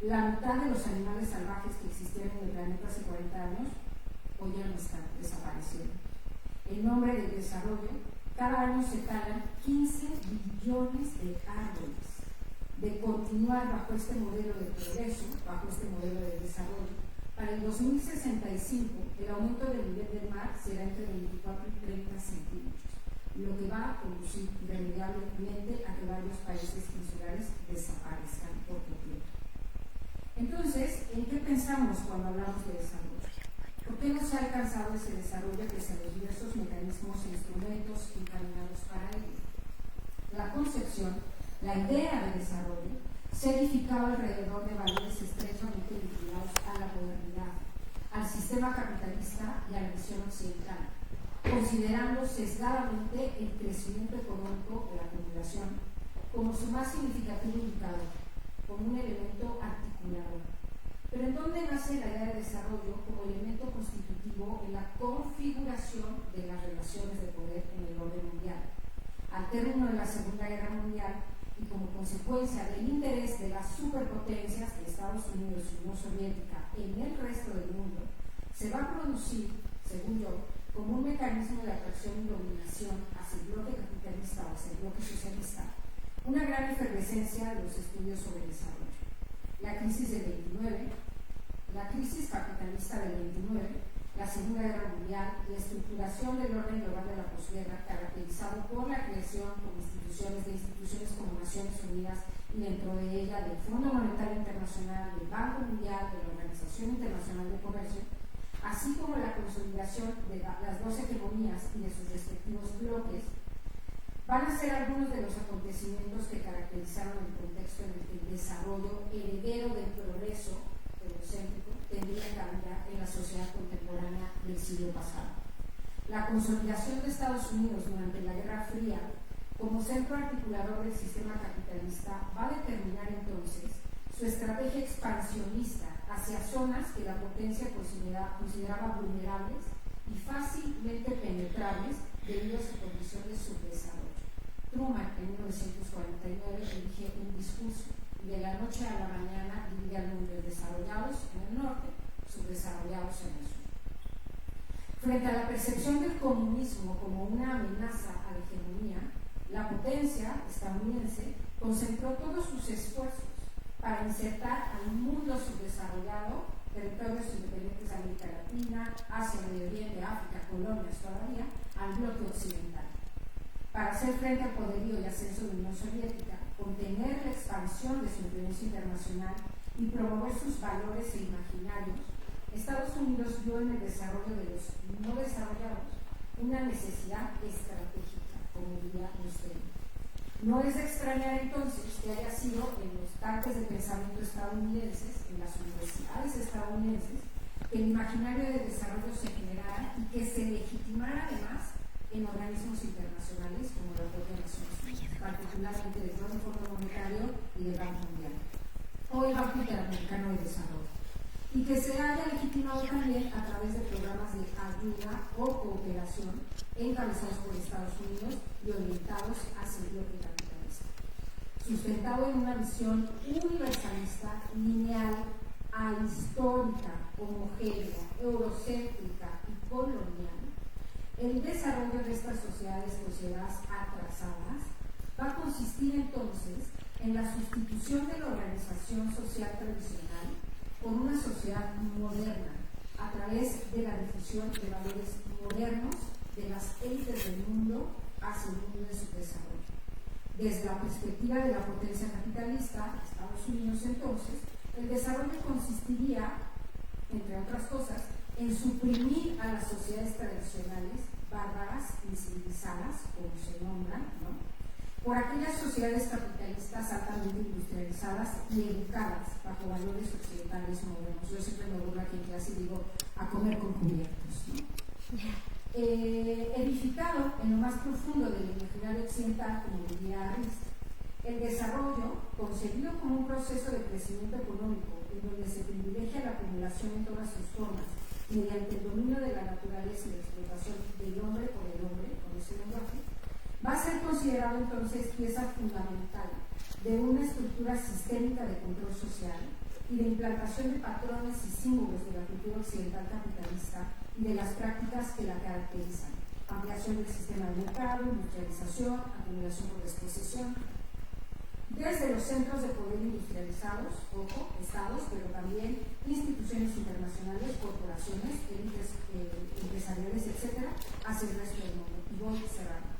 La mitad de los animales salvajes que existían en el planeta hace 40 años hoy ya no están, desaparecieron. En nombre del desarrollo, cada año se talan 15 billones de árboles. De continuar bajo este modelo de progreso, bajo este modelo de desarrollo, para el 2065 el aumento del nivel del mar será entre 24 y 30 centímetros, lo que va a conducir irremediablemente a que varios países insulares desaparezcan por completo. Entonces, ¿en qué pensamos cuando hablamos de desarrollo? ¿Por qué no se ha alcanzado ese desarrollo pese a los diversos mecanismos e instrumentos encaminados para ello? La concepción, la idea de desarrollo, se ha edificado alrededor de valores estrechamente vinculados a la modernidad, al sistema capitalista y a la visión occidental, considerando sesgadamente el crecimiento económico de la acumulación como su más significativo indicador, como un elemento articulador. Pero ¿en dónde nace la idea de desarrollo como elemento constitutivo en la configuración de las relaciones de poder en el orden mundial? Al término de la Segunda Guerra Mundial y como consecuencia del interés de las superpotencias de Estados Unidos y Unión Soviética en el resto del mundo, se va a producir, según yo, como un mecanismo de atracción y dominación hacia el bloque capitalista o hacia el bloque socialista, gran efervescencia de los estudios sobre desarrollo. La crisis del 29, la crisis capitalista del 29, la Segunda Guerra Mundial y la estructuración del orden global de la posguerra, caracterizado por la creación como instituciones como Naciones Unidas y dentro de ella del Fondo Monetario Internacional, del Banco Mundial, de la Organización Internacional de Comercio, así como la consolidación de las dos hegemonías y de sus respectivos bloques, van a ser algunos de los acontecimientos que caracterizaron el contexto en el que el desarrollo heredero del progreso eurocéntrico tendría cabida en la sociedad contemporánea del siglo pasado. La consolidación de Estados Unidos durante la Guerra Fría como centro articulador del sistema capitalista va a determinar entonces su estrategia expansionista hacia zonas que la potencia consideraba vulnerables y fácilmente penetrables debido a su condición de subdesarrollo. Truman en 1949 dirige un discurso y de la noche a la mañana divide al mundo en desarrollados en el norte, subdesarrollados en el sur. Frente a la percepción del comunismo como una amenaza a la hegemonía, la potencia estadounidense concentró todos sus esfuerzos para insertar al mundo subdesarrollado, territorios independientes de América Latina, Asia, Medio Oriente, África, colonias todavía, al bloque occidental. Para hacer frente al poderío y ascenso de la Unión Soviética, contener la expansión de su influencia internacional y promover sus valores e imaginarios, Estados Unidos vio en el desarrollo de los no desarrollados una necesidad estratégica, como diría usted. No es de extrañar entonces que haya sido en los tanques de pensamiento estadounidenses, en las universidades estadounidenses, que el imaginario de desarrollo se generara y que se legitimara además en organismos internacionales como la propia Naciones Unidas, particularmente del Fondo Monetario y del Banco Mundial, o el Banco Interamericano de Desarrollo, y que se haya legitimado también a través de programas de ayuda o cooperación encabezados por Estados Unidos y orientados hacia el bloque capitalista, sustentado en una visión universalista, lineal, ahistórica, homogénea, eurocéntrica y colonial. El desarrollo de estas sociedades consideradas atrasadas va a consistir entonces en la sustitución de la organización social tradicional por una sociedad moderna a través de la difusión de valores modernos de las élites del mundo hacia el mundo de su desarrollo. Desde la perspectiva de la potencia capitalista, Estados Unidos entonces, el desarrollo consistiría, entre otras cosas, en suprimir a las sociedades tradicionales, bárbaras, incivilizadas, como se nombran, ¿no?, por aquellas sociedades capitalistas altamente industrializadas y educadas bajo valores occidentales modernos. Yo siempre me burlo aquí en clase y digo, a comer con cubiertos, ¿no? Edificado en lo más profundo del imaginario occidental, como diría Arist, el desarrollo, concebido como un proceso de crecimiento económico en donde se privilegia la acumulación en todas sus formas mediante el dominio de la naturaleza y la explotación del hombre por el hombre, con ese lenguaje, va a ser considerado entonces pieza fundamental de una estructura sistémica de control social y de implantación de patrones y símbolos de la cultura occidental capitalista y de las prácticas que la caracterizan: ampliación del sistema de mercado, industrialización, acumulación por disposición. Desde los centros de poder industrializados, ojo, estados, pero también instituciones internacionales, corporaciones, élites empresariales, etc., hacia el resto del mundo. Y voy cerrando.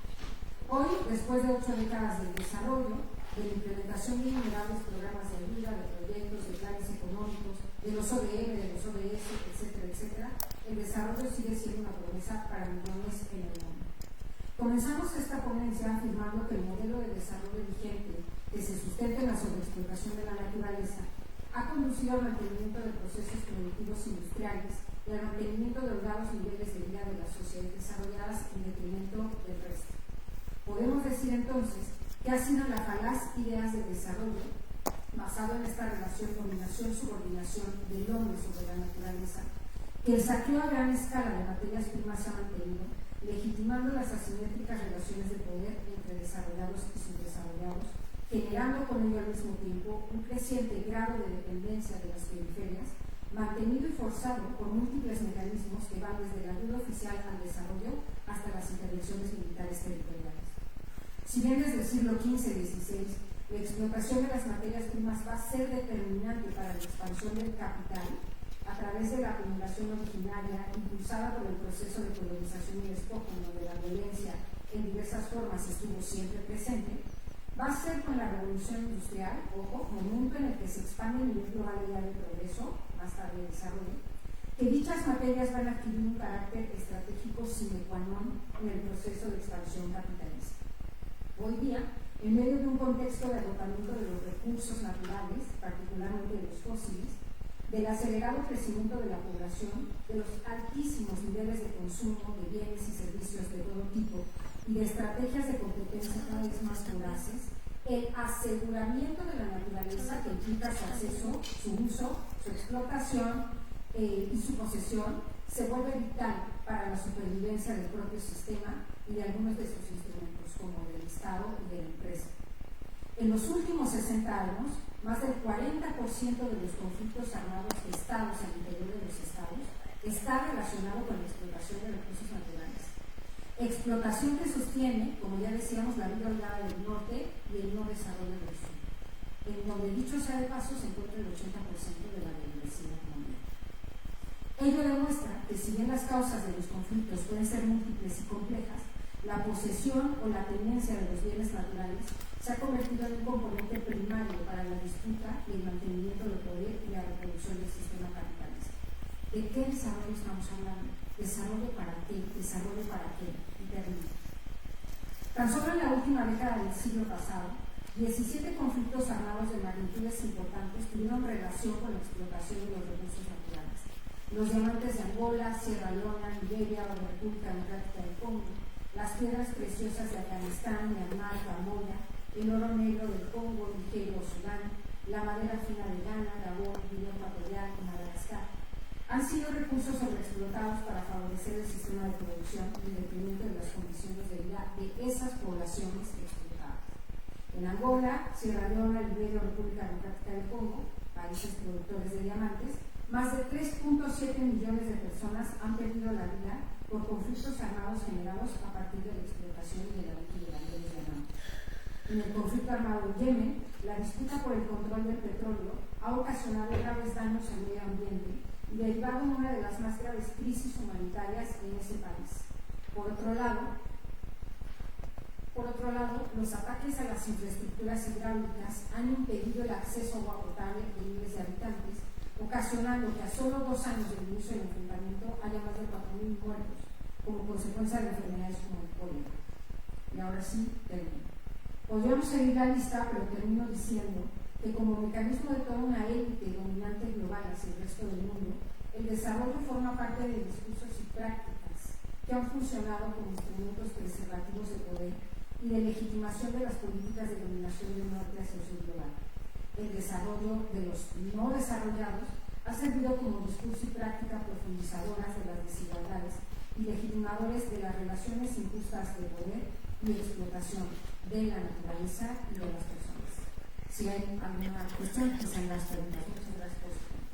Hoy, después de 8 décadas del desarrollo, de la implementación de innumerables programas de ayuda, de proyectos, de planes económicos, de los ODM, de los ODS, etcétera, etcétera, el desarrollo sigue siendo una promesa para millones en el mundo. Comenzamos esta ponencia afirmando que el modelo de desarrollo vigente, que se sustenta en la sobreexplotación de la naturaleza, ha conducido al mantenimiento de procesos productivos industriales y al mantenimiento de holgados niveles de vida de las sociedades desarrolladas en detrimento del resto. Podemos decir entonces que ha sido la falaz ideas de desarrollo, basado en esta relación dominación-subordinación del hombre sobre la naturaleza, que el saqueo a gran escala de materias primas se ha mantenido, legitimando las asimétricas relaciones de poder entre desarrollados y subdesarrollados, generando con ello al mismo tiempo un creciente grado de dependencia de las periferias, mantenido y forzado por múltiples mecanismos que van desde la ayuda oficial al desarrollo hasta las intervenciones militares territoriales. Si bien desde el siglo XV-XVI La explotación de las materias primas va a ser determinante para la expansión del capital a través de la acumulación originaria impulsada por el proceso de colonización y despojo, donde la violencia en diversas formas estuvo siempre presente. Va a ser con la revolución industrial, ojo, momento en el que se expande el nivel global de progreso, más tarde de desarrollo, que dichas materias van a adquirir un carácter estratégico sine qua non en el proceso de expansión capitalista. Hoy día, en medio de un contexto de agotamiento de los recursos naturales, particularmente de los fósiles, del acelerado crecimiento de la población, de los altísimos niveles de consumo de bienes y servicios de todo tipo y de estrategias de competencia cada vez más voraces, el aseguramiento de la naturaleza que implica su acceso, su uso, su explotación y su posesión se vuelve vital para la supervivencia del propio sistema y de algunos de sus instrumentos, como del Estado y de la empresa. En los últimos 60 años, más del 40% de los conflictos armados de estados al interior de los estados está relacionado con la explotación de recursos naturales. Explotación que sostiene, como ya decíamos, la vida holgada del norte y el no desarrollo del sur, en donde, dicho sea de paso, se encuentra el 80% de la biodiversidad mundial. Ello demuestra que si bien las causas de los conflictos pueden ser múltiples y complejas, la posesión o la tenencia de los bienes naturales se ha convertido en un componente primario para la disputa y el mantenimiento del poder y la reproducción del sistema capitalista. ¿De qué desarrollo estamos hablando? ¿Desarrollo para qué? ¿Desarrollo para qué? Y termino. Tan solo en la última década del siglo pasado, 17 conflictos armados de magnitudes importantes tuvieron relación con la explotación de los recursos naturales. Los diamantes de Angola, Sierra Leona, Nigeria o la República Democrática del Congo, las piedras preciosas de Afganistán, Myanmar, Camboya, el oro negro del Congo, Nigeria o Sudán, la madera fina de Ghana, Gabón, Guinea Ecuatorial y Madagascar, han sido recursos sobreexplotados para favorecer el sistema de producción en detrimento de las condiciones de vida de esas poblaciones explotadas. En Angola, Sierra Leona, Liberia o República Democrática del Congo, países productores de diamantes, más de 3.7 millones de personas han perdido la vida por conflictos armados generados a partir de la explotación y de la liquidación de los diamantes. En el conflicto armado en Yemen, la disputa por el control del petróleo ha ocasionado graves daños al medio ambiente y derivado en una de las más graves crisis humanitarias en ese país. Por otro lado, los ataques a las infraestructuras hidráulicas han impedido el acceso a agua potable de miles de habitantes, ocasionando que a solo 2 años del inicio del enfrentamiento haya más de 4.000 muertos como consecuencia de enfermedades como el cólera. Y ahora sí, termino. Podríamos seguir la lista, pero termino diciendo que como mecanismo de toda una élite dominante global hacia el resto del mundo, el desarrollo forma parte de discursos y prácticas que han funcionado como instrumentos preservativos de poder y de legitimación de las políticas de dominación del norte hacia el sur global. El desarrollo de los no desarrollados ha servido como discurso y práctica profundizadoras de las desigualdades y legitimadores de las relaciones injustas de poder y explotación de la naturaleza y de las personas. Si hay alguna cuestión, quizá en las preguntas. Muchas gracias por su tiempo.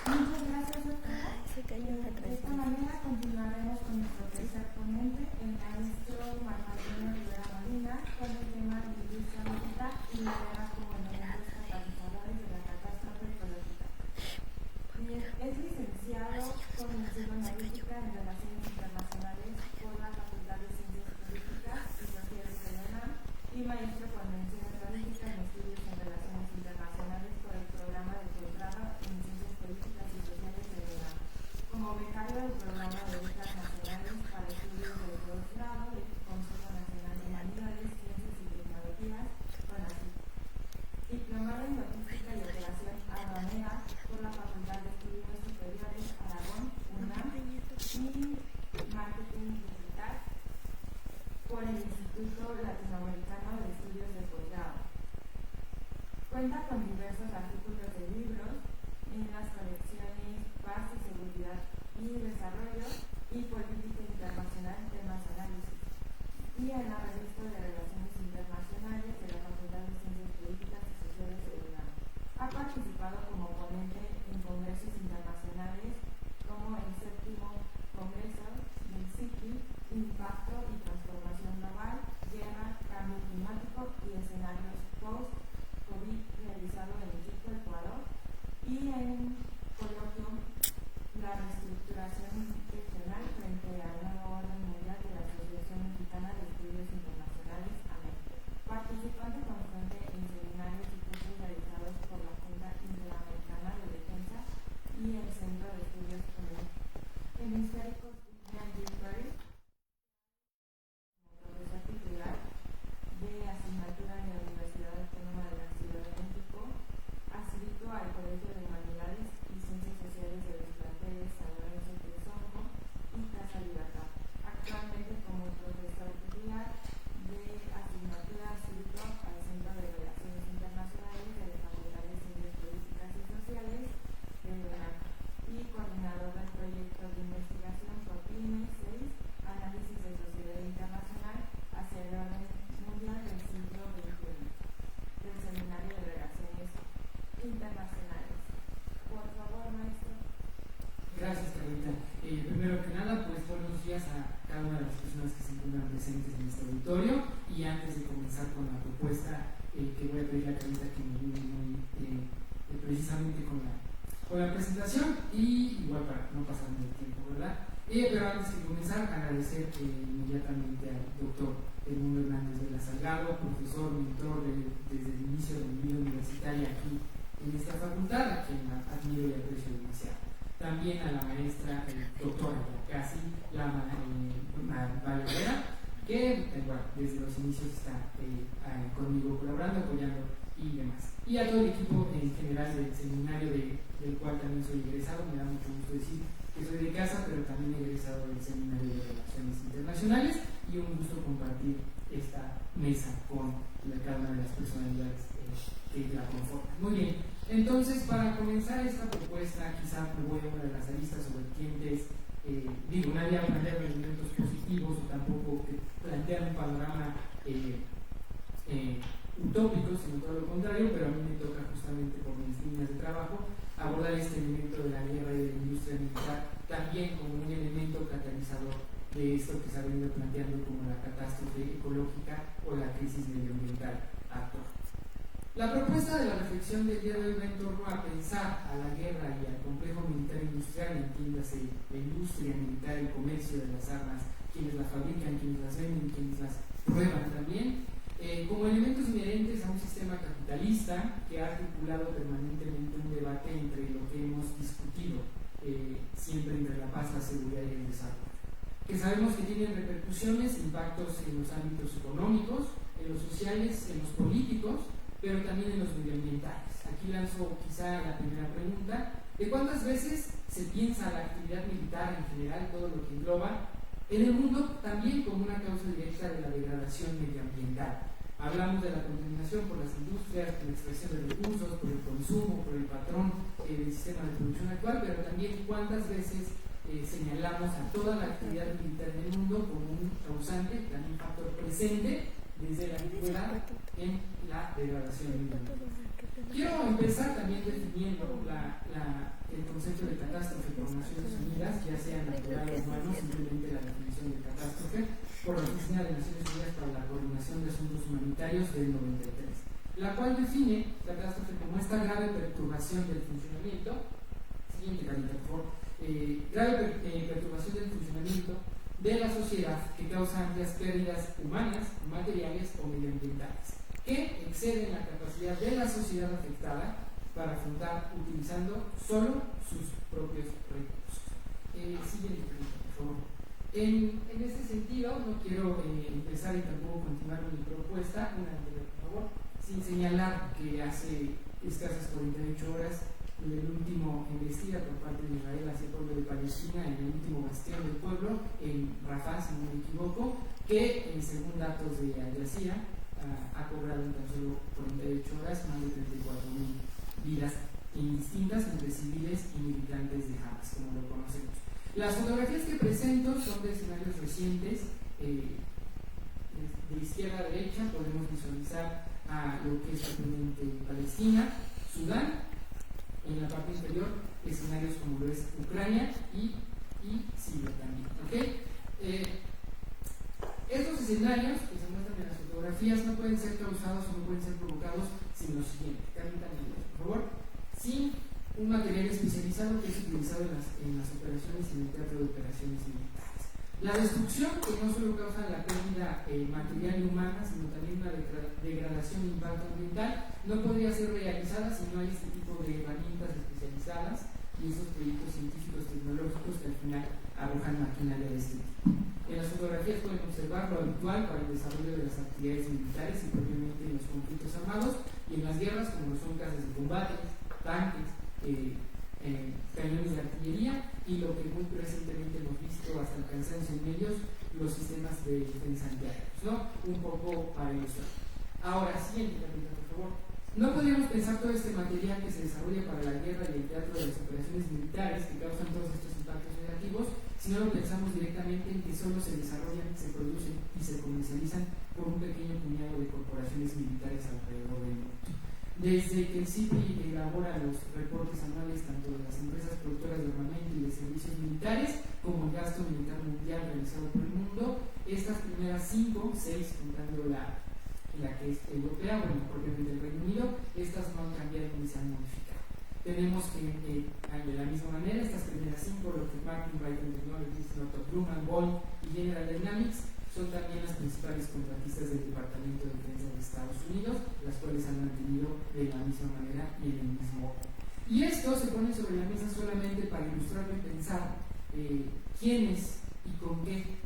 Muchas gracias, doctora. De esta manera continuaremos con nuestro tercer ponente, el maestro Marco Antonio Rivera Molina, con el tema de industria militar y madera como elementos catalizadores de la catástrofe ecológica. Es licenciado con mención honorífica en Relaciones Internacionales por la Facultad de Ciencias Políticas y Sociales de la UNAM y maestro con mención honorífica en Estudios en Relaciones Internacionales por el Programa de Posgrado en Ciencias Políticas y Sociales de la UNAM, como becario del Programa de Becas Nacionales para Estudios de Posgrado del Consejo Nacional de Humanidades, Ciencias y Tecnologías, CONACYT. Diplomado en Logística y Operación Aduanera por la Facultad de Estudios Superiores Aragón, UNAM, y Marketing Digital por el Instituto Latinoamericano de Estudios de Posgrado. Cuenta con diversos artículos de libros en las colecciones Paz y Seguridad y Desarrollo y Política Internacional Temas Análisis, y en la Revista de Relaciones Internacionales de la Facultad de Ciencias Políticas y Sociales de UNAM. Ha participado como ponente en congresos internacionales como el 7º Congreso del CICI reestructuración regional frente al nuevo orden mundial de la Asociación Mexicana de Estudios Internacionales, AMEC, participante constante en seminarios y cursos realizados por la Junta Interamericana de Defensa y el Centro de Estudios Hemisféricos Jim profesor titular de asignatura en la Universidad Autónoma de la Ciudad de México, adscrito al Colegio de Humanidades y Ciencias Sociales de los planteles San Lorenzo de Sonco y Casa Libertad. Actualmente como profesor titular de asignatura adscrito al Centro de Relaciones Internacionales de la Facultad de Ciencias Políticas y Sociales de UNAM y coordinador del proyecto de investigación PROCLIME 6, Análisis de Sociedad Internacional hacia el orden mundial del siglo XXI, del Seminario de Relaciones Internacionales. Por favor, maestro. Gracias, Carlita. Primero que nada, pues buenos días a cada una de las personas que se encuentran presentes en este auditorio. Y antes de comenzar con la propuesta, que voy a pedir a Carlita que me ayude muy precisamente con la presentación, y igual para no pasarme el tiempo, ¿verdad? Pero antes de comenzar, agradecer inmediatamente al doctor Edmundo Hernández de la Salgado, profesor, mentor desde el inicio de mi vida universitaria aquí en esta facultad, a quien admiro y aprecio demasiado. También a la maestra, doctora casi, la Valera, que bueno, desde los inicios está conmigo colaborando, apoyando y demás. Y a todo el equipo en general del seminario del cual también soy egresado. Me da mucho gusto decir que soy de casa, pero también egresado del Seminario de Relaciones Internacionales, y un gusto compartir esta mesa con cada una de las personalidades que la conforman. Muy bien, entonces para comenzar esta propuesta, quizá me voy a una de las aristas o vertientes. Nadie va a plantear elementos positivos o tampoco plantear un panorama utópico, sino todo lo contrario, pero a mí me toca justamente por mis líneas de trabajo abordar este elemento de la guerra y de la industria militar también como un elemento catalizador de esto que se ha venido planteando como la catástrofe ecológica o la crisis medioambiental actual. La propuesta de la reflexión del día de hoy va en torno a pensar a la guerra y al complejo militar industrial, entiéndase la industria militar, el comercio de las armas, quienes las fabrican, quienes las venden, quienes las prueban también, como elementos inherentes a un sistema capitalista que ha articulado permanentemente un debate entre lo que hemos discutido siempre entre la paz, la seguridad y el desarrollo, que sabemos que tienen repercusiones, impactos en los ámbitos económicos, en los sociales, en los políticos, pero también en los medioambientales. Aquí lanzo quizá la primera pregunta: ¿de cuántas veces se piensa la actividad militar en general, todo lo que engloba, en el mundo también como una causa directa de la degradación medioambiental? Hablamos de la contaminación por las industrias, por la extracción de recursos, por el consumo, por el patrón del sistema de producción actual, pero también cuántas veces señalamos a toda la actividad militar en el mundo como un causante, también factor presente desde la antigüedad en la degradación medioambiental. Quiero empezar también definiendo el concepto de catástrofe por Naciones Unidas, ya sea natural o humano, simplemente la definición de catástrofe por la Oficina de Naciones Unidas para la Coordinación de Asuntos Humanitarios del 93, la cual define catástrofe como esta grave perturbación del funcionamiento, siguiente carita por favor, grave perturbación del funcionamiento de la sociedad que causa amplias pérdidas humanas, materiales o medioambientales, que exceden la capacidad de la sociedad afectada para afrontar utilizando solo sus propios recursos. Siguiente pregunta, por favor. En este sentido, no quiero empezar y tampoco continuar mi propuesta, una anterior, por favor, sin señalar que hace escasas 48 horas el último embestida por parte de Israel hacia el pueblo de Palestina, en el último bastión del pueblo, en Rafah, si no me equivoco, que según datos de Al Jazeera ha cobrado en tan solo 48 horas más de 34,000 vidas indistintas entre civiles y militantes de Hamas, como lo conocemos. Las fotografías que presento son de escenarios recientes. De izquierda a derecha podemos visualizar a lo que es actualmente Palestina, Sudán, en la parte inferior escenarios como lo es Ucrania y Siria también. ¿Okay? Estos escenarios que se muestran en las fotografías no pueden ser causados o no pueden ser provocados sin lo siguiente. Permítanme, por favor. Sin un material especializado que es utilizado en las operaciones y en el teatro de operaciones militares. La destrucción, que no solo causa la pérdida material y humana, sino también una degradación e impacto ambiental, no podría ser realizada si no hay este tipo de herramientas especializadas y esos proyectos científicos tecnológicos que al final arrojan maquinaria de este tipo. En las fotografías pueden observar lo habitual para el desarrollo de las actividades militares y propiamente en los conflictos armados y en las guerras, como son casas de combate, tanques, cañones de artillería y lo que muy recientemente hemos visto hasta el cansancio en medios, los sistemas de defensa antiaéreos, ¿no? Un poco para ilustrar. Ahora, siguiente capítulo, por favor. No podríamos pensar todo este material que se desarrolla para la guerra y el teatro de las operaciones militares que causan todos estos impactos negativos si no lo pensamos directamente en que solo se desarrollan, se producen y se comercializan por un pequeño puñado de corporaciones militares alrededor del mundo. Desde que el CIPRI elabora los reportes anuales tanto de las empresas productoras de armamento y de servicios militares como el gasto militar mundial realizado por el mundo, estas primeras 6, contando la que es europea, bueno, propiamente el Reino Unido, estas no han cambiado ni se han modificado. Tenemos que, de la misma manera, estas primeras 5, Lockheed Martin, Raytheon Technologies, Northrop Grumman, Boeing y General Dynamics, son también las principales contratistas del Departamento de Defensa de Estados Unidos, las cuales han mantenido de la misma manera y en el mismo orden. Y esto se pone sobre la mesa solamente para ilustrarlo y pensar quiénes y con qué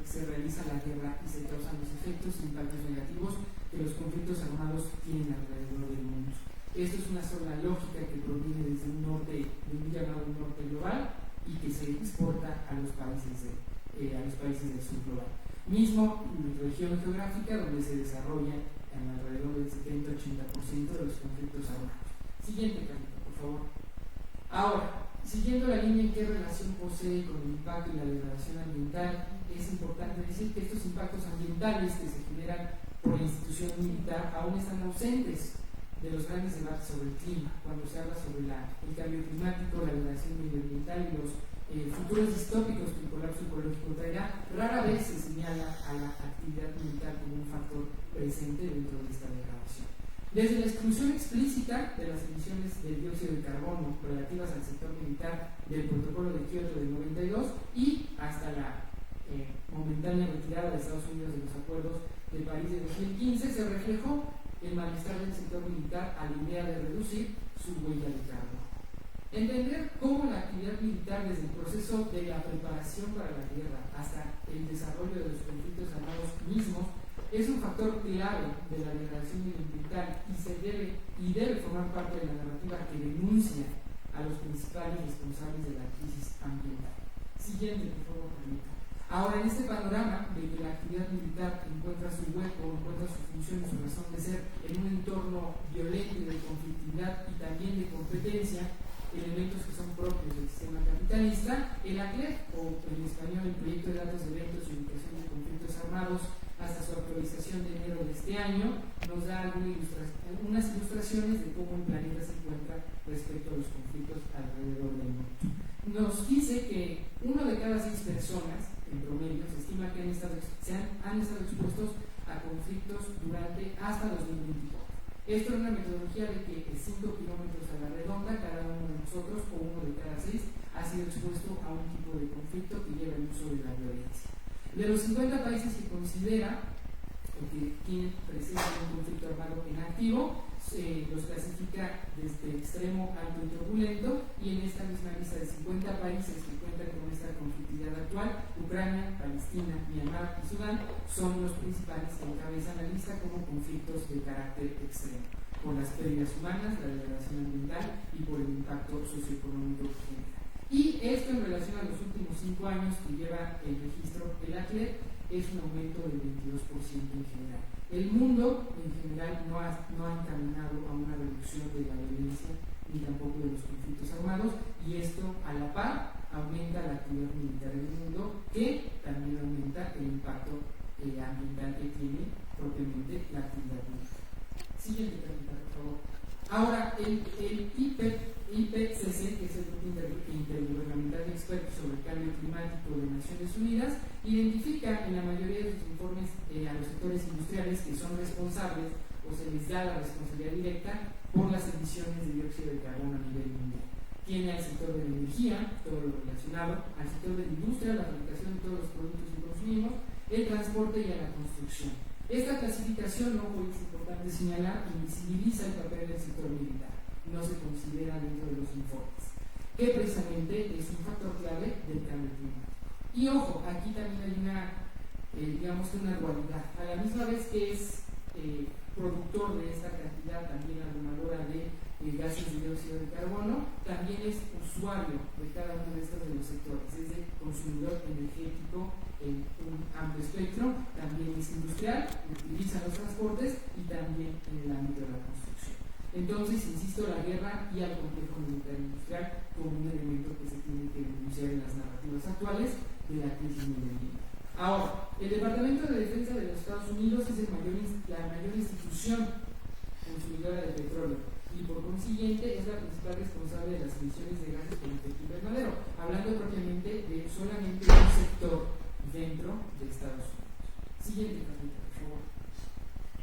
se realiza la guerra y se causan los efectos e impactos negativos que los conflictos armados tienen alrededor del mundo. Esto es una sola lógica que proviene desde un norte, de un llamado norte global y que se exporta a los países del sur global. Mismo región geográfica donde se desarrolla en alrededor del 70-80% de los conflictos armados. Siguiente capítulo, por favor. Ahora, siguiendo la línea en qué relación posee con el impacto y la degradación ambiental, es importante decir que estos impactos ambientales que se generan por la institución militar aún están ausentes de los grandes debates sobre el clima, cuando se habla sobre el cambio climático, la degradación medioambiental y los futuros distópicos que el colapso ecológico traerá. Rara vez se señala a la actividad militar como un factor presente dentro de esta degradación. Desde la exclusión explícita de las emisiones de dióxido de carbono relativas al sector militar del Protocolo de Kioto del 92 y hasta la momentánea retirada de Estados Unidos de los acuerdos de París de 2015, se reflejó el malestar del sector militar a la idea de reducir su huella de carbono. Entender cómo la actividad militar, desde el proceso de la preparación para la guerra hasta el desarrollo de los conflictos armados mismos, es un factor clave de la degradación medioambiental y debe formar parte de la narrativa que denuncia a los principales responsables de la crisis ambiental. Siguiente, por favor, permita. Ahora, en este panorama de que la actividad militar encuentra su hueco, encuentra su función y su razón de ser en un entorno violento y de conflictividad y también de competencia, elementos que son propios del sistema capitalista, el ACLEF, o en español el Proyecto de Datos de Eventos y Ubicación de Conflictos Armados, hasta su actualización de enero de este año, nos da algunas ilustraciones de cómo el planeta se encuentra respecto a los conflictos alrededor del mundo. Nos dice que 1 de cada 6 personas, en promedio, se estima que han estado expuestos a conflictos durante hasta 2024. Esto es una metodología de que 5 kilómetros a la redonda, cada uno de nosotros, o 1 de cada 6, ha sido expuesto a un tipo de conflicto que lleva el uso de la violencia. De los 50 países que considera que tienen presencia de un conflicto armado en activo, los clasifica desde extremo, alto y turbulento, y en esta misma lista de 50 países que cuentan con esta conflictividad actual, Ucrania, Palestina, Myanmar y Sudán son los principales que encabezan la lista como conflictos de carácter extremo, por las pérdidas humanas, la degradación ambiental y por el impacto socioeconómico que genera. Y esto en relación a los últimos 5 años que lleva el registro del ACLED es un aumento del 22% en general. El mundo en general no ha encaminado a una reducción de la violencia ni tampoco de los conflictos armados, y esto a la par aumenta la actividad militar en el mundo, que también aumenta el impacto ambiental que tiene propiamente la actividad militar. Siguiente pregunta, por favor. Ahora, el IPCC, que es el Grupo Intergubernamental de Expertos sobre el Cambio Climático de Naciones Unidas, identifica en la mayoría de sus informes a los sectores industriales que son responsables o se les da la responsabilidad directa por las emisiones de dióxido de carbono a nivel mundial, tiene al sector de la energía, todo lo relacionado, al sector de la industria, la fabricación de todos los productos que consumimos, el transporte y a la construcción. Esta clasificación, no es importante señalar, invisibiliza el papel del sector militar, no se considera dentro de los informes, que precisamente es un factor clave del cambio climático. Y ojo, aquí también hay una dualidad. A la misma vez que es productor de esta cantidad también abrumadora de gases de dióxido de carbono, también es usuario de cada uno de estos de los sectores, es de consumidor energético en un amplio espectro, también es industrial, utiliza los transportes y también en el ámbito de la construcción. Entonces, insisto, la guerra y al complejo militar industrial como un elemento que se tiene que denunciar en las narrativas actuales de la crisis medioambiental. Ahora, el Departamento de Defensa de los Estados Unidos es la mayor institución consumidora de petróleo y por consiguiente es la principal responsable de las emisiones de gases con efecto invernadero, hablando propiamente de solamente un sector dentro de Estados Unidos. Siguiente capítulo, por favor.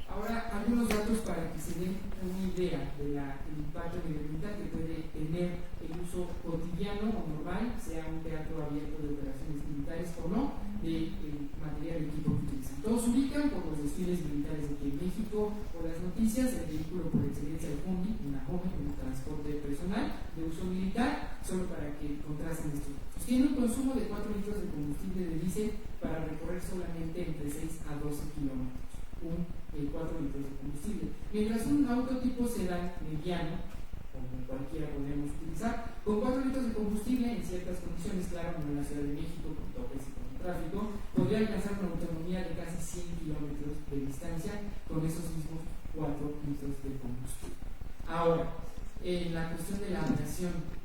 Ahora, algunos datos para que se den una idea del impacto medioambiental que puede tener el uso cotidiano o normal, sea un teatro abierto de operaciones militares o no, de material de equipo que utilizan. Todos se ubican por los desfiles militares aquí en México o las noticias, el vehículo por excelencia del Humvee, una Humvee con un transporte personal de uso militar, solo para que contrasten estos datos. Tiene un consumo de 4 litros de combustible de diésel para recorrer solamente entre 6 a 12 kilómetros. 4 litros de combustible, mientras un auto tipo sedán mediano, como cualquiera podríamos utilizar, con 4 litros de combustible en ciertas condiciones, claro, como en la Ciudad de México, con topes y con tráfico, podría alcanzar una autonomía de casi 100 kilómetros de distancia con esos mismos 4 litros de combustible. Ahora, en la cuestión de la aviación,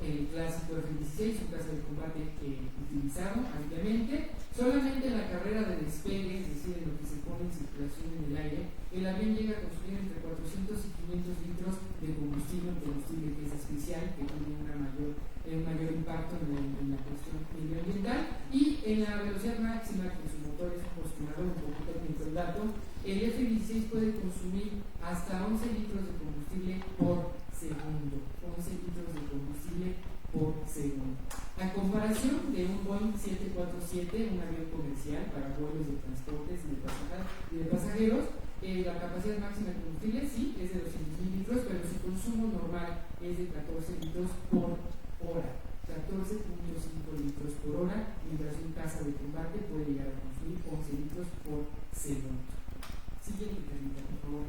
el clásico F-16, un caso de combate utilizado ampliamente. Solamente en la carrera de despegue, es decir, en lo que se pone en circulación en el aire, el avión llega a consumir entre 400 y 500 litros de combustible, un combustible que es especial, que tiene un mayor impacto en la cuestión medioambiental. Y en la velocidad máxima, con su motor es un postulado un poco técnico el dato, el F-16 puede consumir hasta 11 litros de combustible por segundo. 11 litros de combustible por segundo. A comparación de un Boeing 747, un avión comercial para vuelos de transportes y de pasajeros, la capacidad máxima de combustible sí es de 200.000 litros, pero su consumo normal es de 14 litros por hora. 14.5 litros por hora, mientras un caza de combate puede llegar a consumir 11 litros por segundo. Siguiente pregunta, por favor.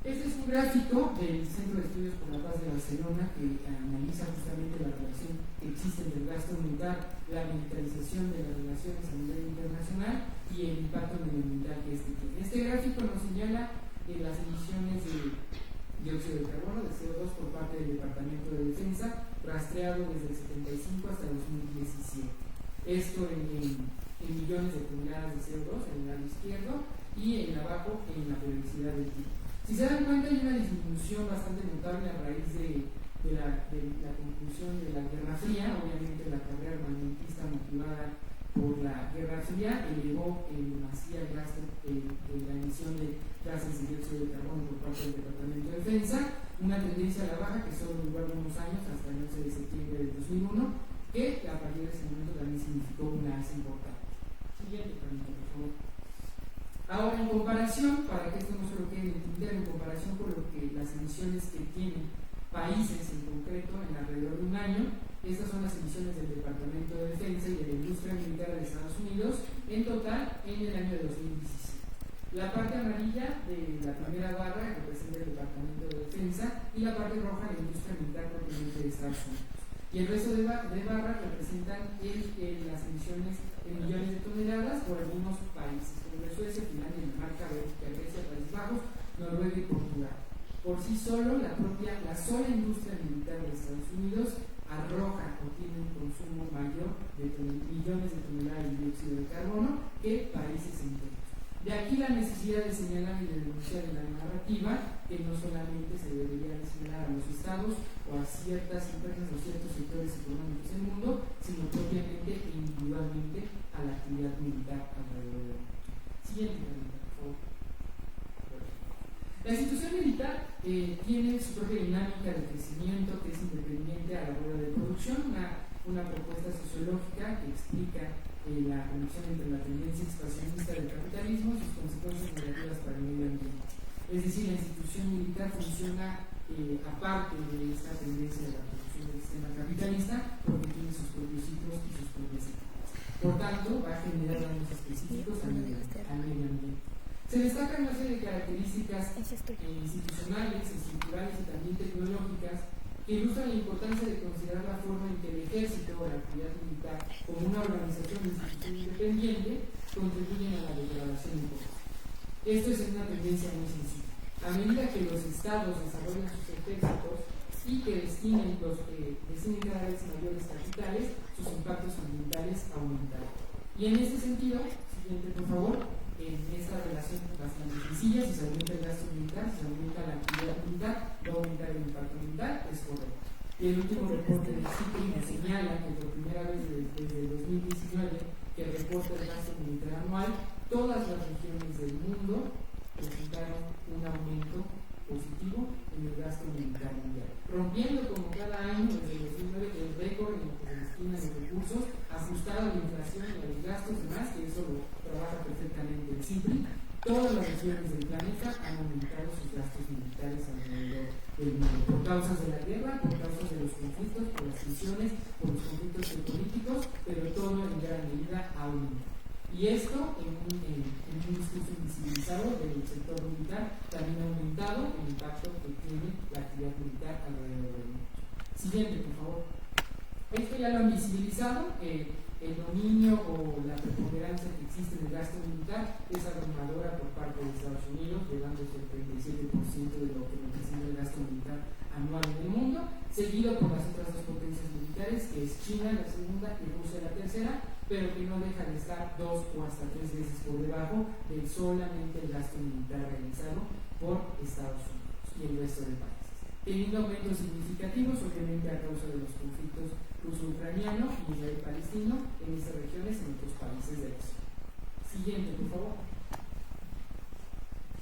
Este es un gráfico del Centro de Estudios por la Paz de Barcelona que analiza justamente la relación que existe entre el gasto militar, la militarización de las relaciones a nivel internacional y el impacto medioambiental que este tiene. Este gráfico nos señala las emisiones de dióxido de carbono, de CO2 por parte del Departamento de Defensa, rastreado desde el 75 hasta 2017. Esto en millones de toneladas de CO2 en el lado izquierdo y en abajo en la periodicidad del tiempo. Si se dan cuenta, hay una disminución bastante notable a raíz de la conclusión de la Guerra Fría. Obviamente la carrera armamentista motivada por la Guerra Fría elevó en demasía el gasto de la emisión de gases de dióxido de carbono por parte del Departamento de Defensa, una tendencia a la baja que solo duró algunos años hasta el 11 de septiembre de 2001, que a partir de ese momento también significó una alza importante. Siguiente pregunta, por favor. Ahora, en comparación, para que esto no se lo quede entender, en comparación con las emisiones que tienen países en concreto en alrededor de un año, estas son las emisiones del Departamento de Defensa y de la industria militar de Estados Unidos en total en el año de 2017. La parte amarilla de la primera barra representa el Departamento de Defensa y la parte roja la industria militar propiamente de Estados Unidos. Y el resto de barras representan las emisiones en millones de toneladas por algunos países, como Suecia, Finlandia, Dinamarca, Bélgica, Grecia, Países Bajos, Noruega y Portugal. Por sí solo, la sola industria militar de Estados Unidos arroja o tiene un consumo mayor de millones de toneladas de dióxido de carbono que países enteros. De aquí la necesidad de señalar y de denunciar en la narrativa que no solamente se debería señalar a los estados o a ciertas empresas o ciertos sectores económicos del mundo, sino propiamente e individualmente a la actividad militar alrededor del mundo. Siguiente pregunta, por favor. La institución militar tiene su propia dinámica de crecimiento que es independiente a la sociológica que explica la conexión entre la tendencia expansionista del capitalismo y sus consecuencias negativas para el medio ambiente. Es decir, la institución militar funciona aparte de esta tendencia de la producción del sistema capitalista porque tiene sus propios ciclos y sus propias etapas. Por tanto, va a generar daños específicos al medio ambiente. Se destacan una serie de características institucionales, estructurales y también tecnológicas que ilustran la importancia de considerar la forma en que el ejército o la actividad militar como una organización de institución independiente contribuyen a la degradación del poder. Esto es una tendencia muy sencilla. A medida que los estados desarrollan sus ejércitos y que destinen cada vez mayores capitales, sus impactos ambientales aumentarán. Y en este sentido, siguiente por favor, en esta relación bastante sencilla, si se aumenta el gasto militar, si se aumenta la actividad militar, va a aumentar el impacto ambiental, es correcto. Y el último reporte del CIPRI nos señala que por primera vez desde el 2019, que reporta el gasto militar anual, todas las regiones del mundo presentaron un aumento positivo en el gasto militar mundial, rompiendo como cada año desde el 2009 el récord en el que se destinan los recursos ajustado a la inflación y a los gastos demás, que eso lo trabaja perfectamente el CIPRI. Todas las regiones del planeta han aumentado sus gastos militares alrededor del mundo, por causas de la guerra, por causas de los conflictos, por las tensiones, por los conflictos geopolíticos, pero todo en gran medida ha aumentado. Y esto, en un discurso invisibilizado del sector militar, también ha aumentado el impacto que tiene la actividad militar alrededor del mundo. Siguiente, por favor. Esto ya lo han visibilizado. El dominio o la preponderancia que existe en el gasto militar es abrumadora por parte de Estados Unidos, llevándose el 37% de lo que representa el gasto militar anual en el mundo, seguido por las otras dos potencias militares, que es China la segunda y Rusia la tercera, pero que no deja de estar 2 o hasta 3 veces por debajo de solamente el gasto militar realizado por Estados Unidos y el resto de países, teniendo aumentos significativos obviamente a causa de los conflictos ruso-ucraniano y israel-palestino en estas regiones y en otros países de Asia. Siguiente, por favor.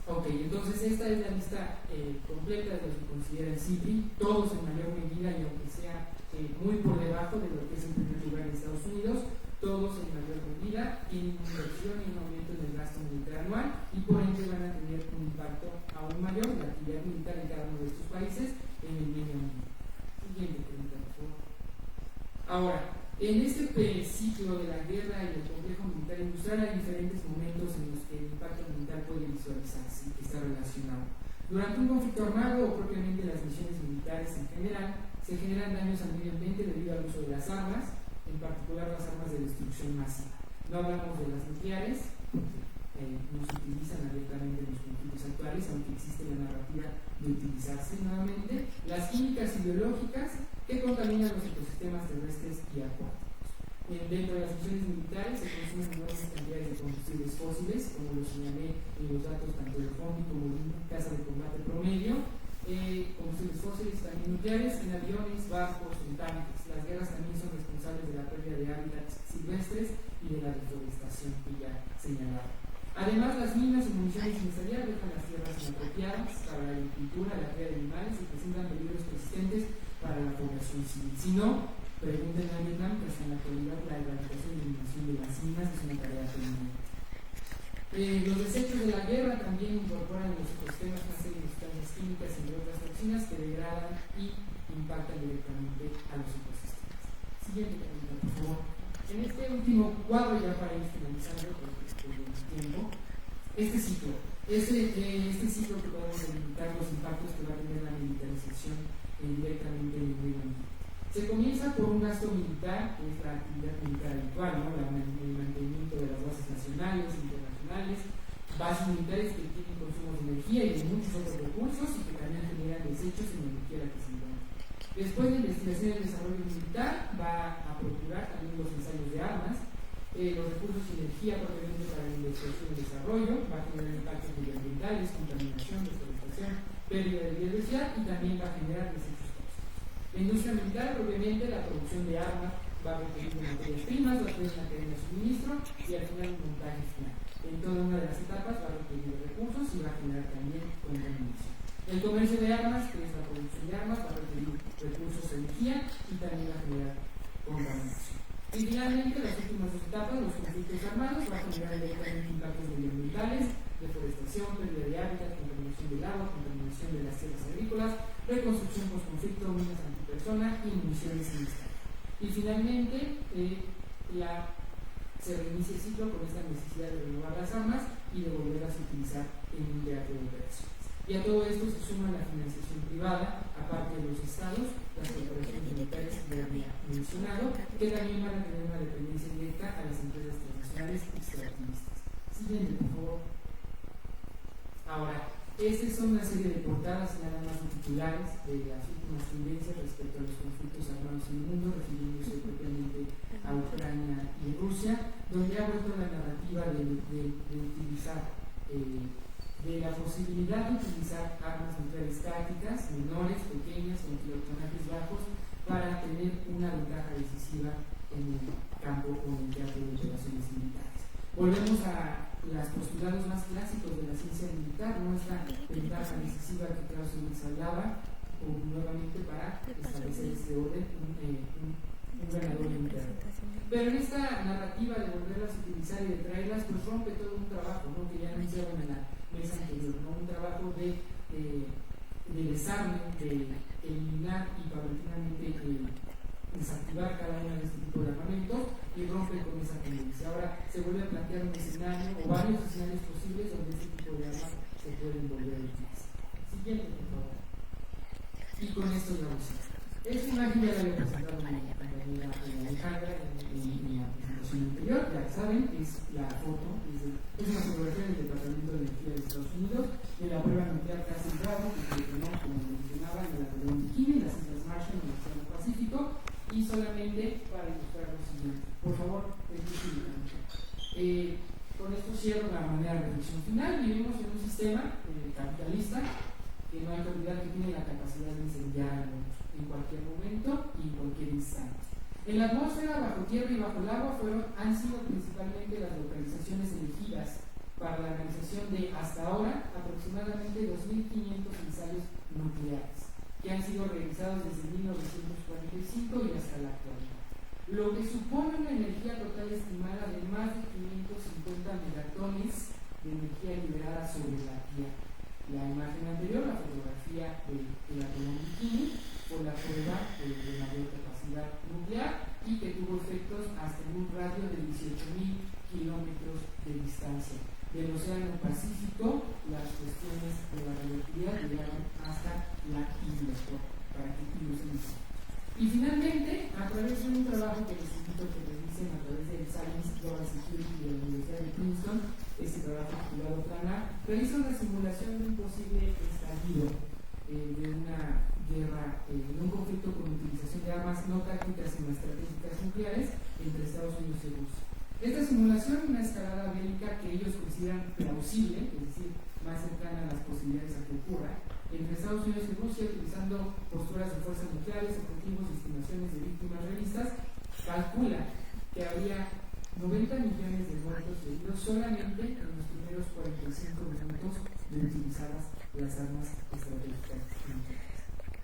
Ok, entonces esta es la lista completa de lo que considera el CIPRI, todos en mayor medida y aunque sea muy por debajo de lo que es el primer lugar en Estados Unidos, todos en mayor medida tienen una inversión y un aumento en el gasto militar anual y por ende van a tener un impacto aún mayor de la actividad militar en cada uno de estos países en el medio ambiente. Siguiente pregunta, por favor. Ahora, en este ciclo de la guerra y del complejo militar industrial hay diferentes momentos en los que el impacto ambiental puede visualizarse y que está relacionado. Durante un conflicto armado o propiamente las misiones militares en general, se generan daños al medio ambiente debido al uso de las armas, en particular las armas de destrucción masiva. No hablamos de las nucleares, porque no se utilizan abiertamente en los conflictos actuales, aunque existe la narrativa de utilizarse nuevamente. Las químicas y biológicas que contaminan los ecosistemas terrestres y acuáticos. Dentro de las misiones militares se consumen enormes cantidades de combustibles fósiles, como lo señalé en los datos tanto del FONDI como de casa de combate promedio, combustibles fósiles también nucleares, en aviones, barcos, en tanques. Las guerras también son responsables de la pérdida de hábitats silvestres y de la deforestación que ya señalaba. Además, las minas y municiones sin salida dejan las tierras inapropiadas para la agricultura, la cría de animales y presentan peligros persistentes para la población civil. Si no, pregunten a Vietnam, que hasta en la actualidad la erradicación y eliminación de las minas es una tarea pendiente. Los desechos de la guerra también incorporan en los ecosistemas una serie de sustancias químicas, entre otras toxinas, que degradan y impactan directamente a los ecosistemas. Siguiente pregunta, por favor. En este último cuadro, ya para ir finalizando, porque el tiempo, este ciclo que podemos delimitar los impactos que va a tener la militarización directamente en el medio ambiente. Se comienza por un gasto militar, que es la actividad militar habitual, ¿no? El mantenimiento de las bases nacionales, internacionales, bases militares que tienen consumo de energía y de muchos otros recursos y que también generan desechos en donde quiera que se encuentren. Después de investigación y desarrollo militar, va a procurar también los ensayos de armas, los recursos y energía propiamente para la investigación y desarrollo, va a generar impactos medioambientales, contaminación, deforestación, pérdida de biodiversidad y también va a generar desechos tóxicos. La industria militar, propiamente, la producción de armas va a requerir de materias primas, va a tener una cadena de suministro y al final un montaje final. En toda una de las etapas va a requerir recursos y va a generar también contaminación. El comercio de armas, que es la producción de armas, va a requerir recursos de energía y también va a generar contaminación. Y finalmente, las últimas dos etapas, los conflictos armados, va a generar directamente impactos medioambientales, deforestación, pérdida de hábitat, contaminación del agua, contaminación de las tierras agrícolas, reconstrucción post-conflicto, minas antipersona y municiones sin estar. Y finalmente, se reinicia el ciclo con esta necesidad de renovar las armas y de volverlas a utilizar en un teatro de operaciones. Y a todo esto se suma la financiación privada, aparte de los estados, las corporaciones militares que había mencionado, que también van a tener una dependencia directa a las empresas transnacionales extractivistas. Siguiente, por favor. Ahora, estas son una serie de portadas nada más de titulares de las últimas tendencias respecto a los conflictos armados en el mundo, refiriéndose propiamente a Ucrania y Rusia, donde ha vuelto la narrativa de utilizar, de la posibilidad de utilizar armas nucleares tácticas, menores, pequeñas, con kilotonelajes bajos, para tener una ventaja decisiva en el campo o en el teatro de operaciones militares. Volvemos a los postulados más clásicos de la ciencia militar, nuestra ventaja decisiva que Clausewitz hablaba, o nuevamente para establecer este orden, un ganador interno. Pero en esta narrativa de volverlas a utilizar y de traerlas, pues rompe todo un trabajo, ¿no?, que ya anunciaban en la mesa anterior, ¿no?, un trabajo de desarme, de eliminar y paulatinamente desactivar cada uno de este tipo de armamentos, y rompe con esa tendencia. Ahora se vuelve a plantear un escenario o varios escenarios posibles donde este tipo de armas se pueden volver a utilizar. Siguiente, por favor. Y con esto ya lo sé. Esta imagen ya la había presentado mi compañera Alejandra en la presentación anterior, ya saben, es la foto, es una fotografía del Departamento de Energía de Estados Unidos de la prueba nuclear Castle Bravo, que se detonó, como mencionaba, en la región de Bikini, las Islas Marshall, en el Océano Pacífico, y solamente para ilustrar lo siguiente. Por favor, con esto cierro la manera de reflexión final. Vivimos en un sistema capitalista que no hay que olvidar que tiene la capacidad de incendiar en cualquier momento y en cualquier instante. En la atmósfera, bajo tierra y bajo el agua han sido principalmente las localizaciones elegidas para la realización de, hasta ahora, aproximadamente 2.500 ensayos nucleares, que han sido realizados desde 1945 y hasta la actualidad, lo que supone una energía total estimada de más de 550 megatones de energía liberada sobre la Tierra. La imagen anterior, la fotografía de la región de Bikini, fue la prueba de mayor capacidad nuclear y que tuvo efectos hasta en un radio de 18.000 kilómetros de distancia. Del Océano Pacífico, las cuestiones de la radioactividad llegaron hasta la isla, para que ilusen eso. Y finalmente, a través de un trabajo que les invito a que revisen a través del Science Global Security de la Universidad de Princeton, este trabajo titulado Plan A, realiza una simulación de un posible estallido de una guerra, de un conflicto con utilización de armas no tácticas sino estratégicas nucleares entre Estados Unidos y Rusia. Esta simulación, una escalada bélica que ellos consideran plausible, es decir, más cercana a las posibilidades a que ocurra, entre Estados Unidos y Rusia, utilizando posturas de fuerzas nucleares, objetivos y estimaciones de víctimas realistas, calcula que habría 90 millones de muertos y heridos solamente en los primeros 45 minutos de utilizadas las armas estratégicas nucleares.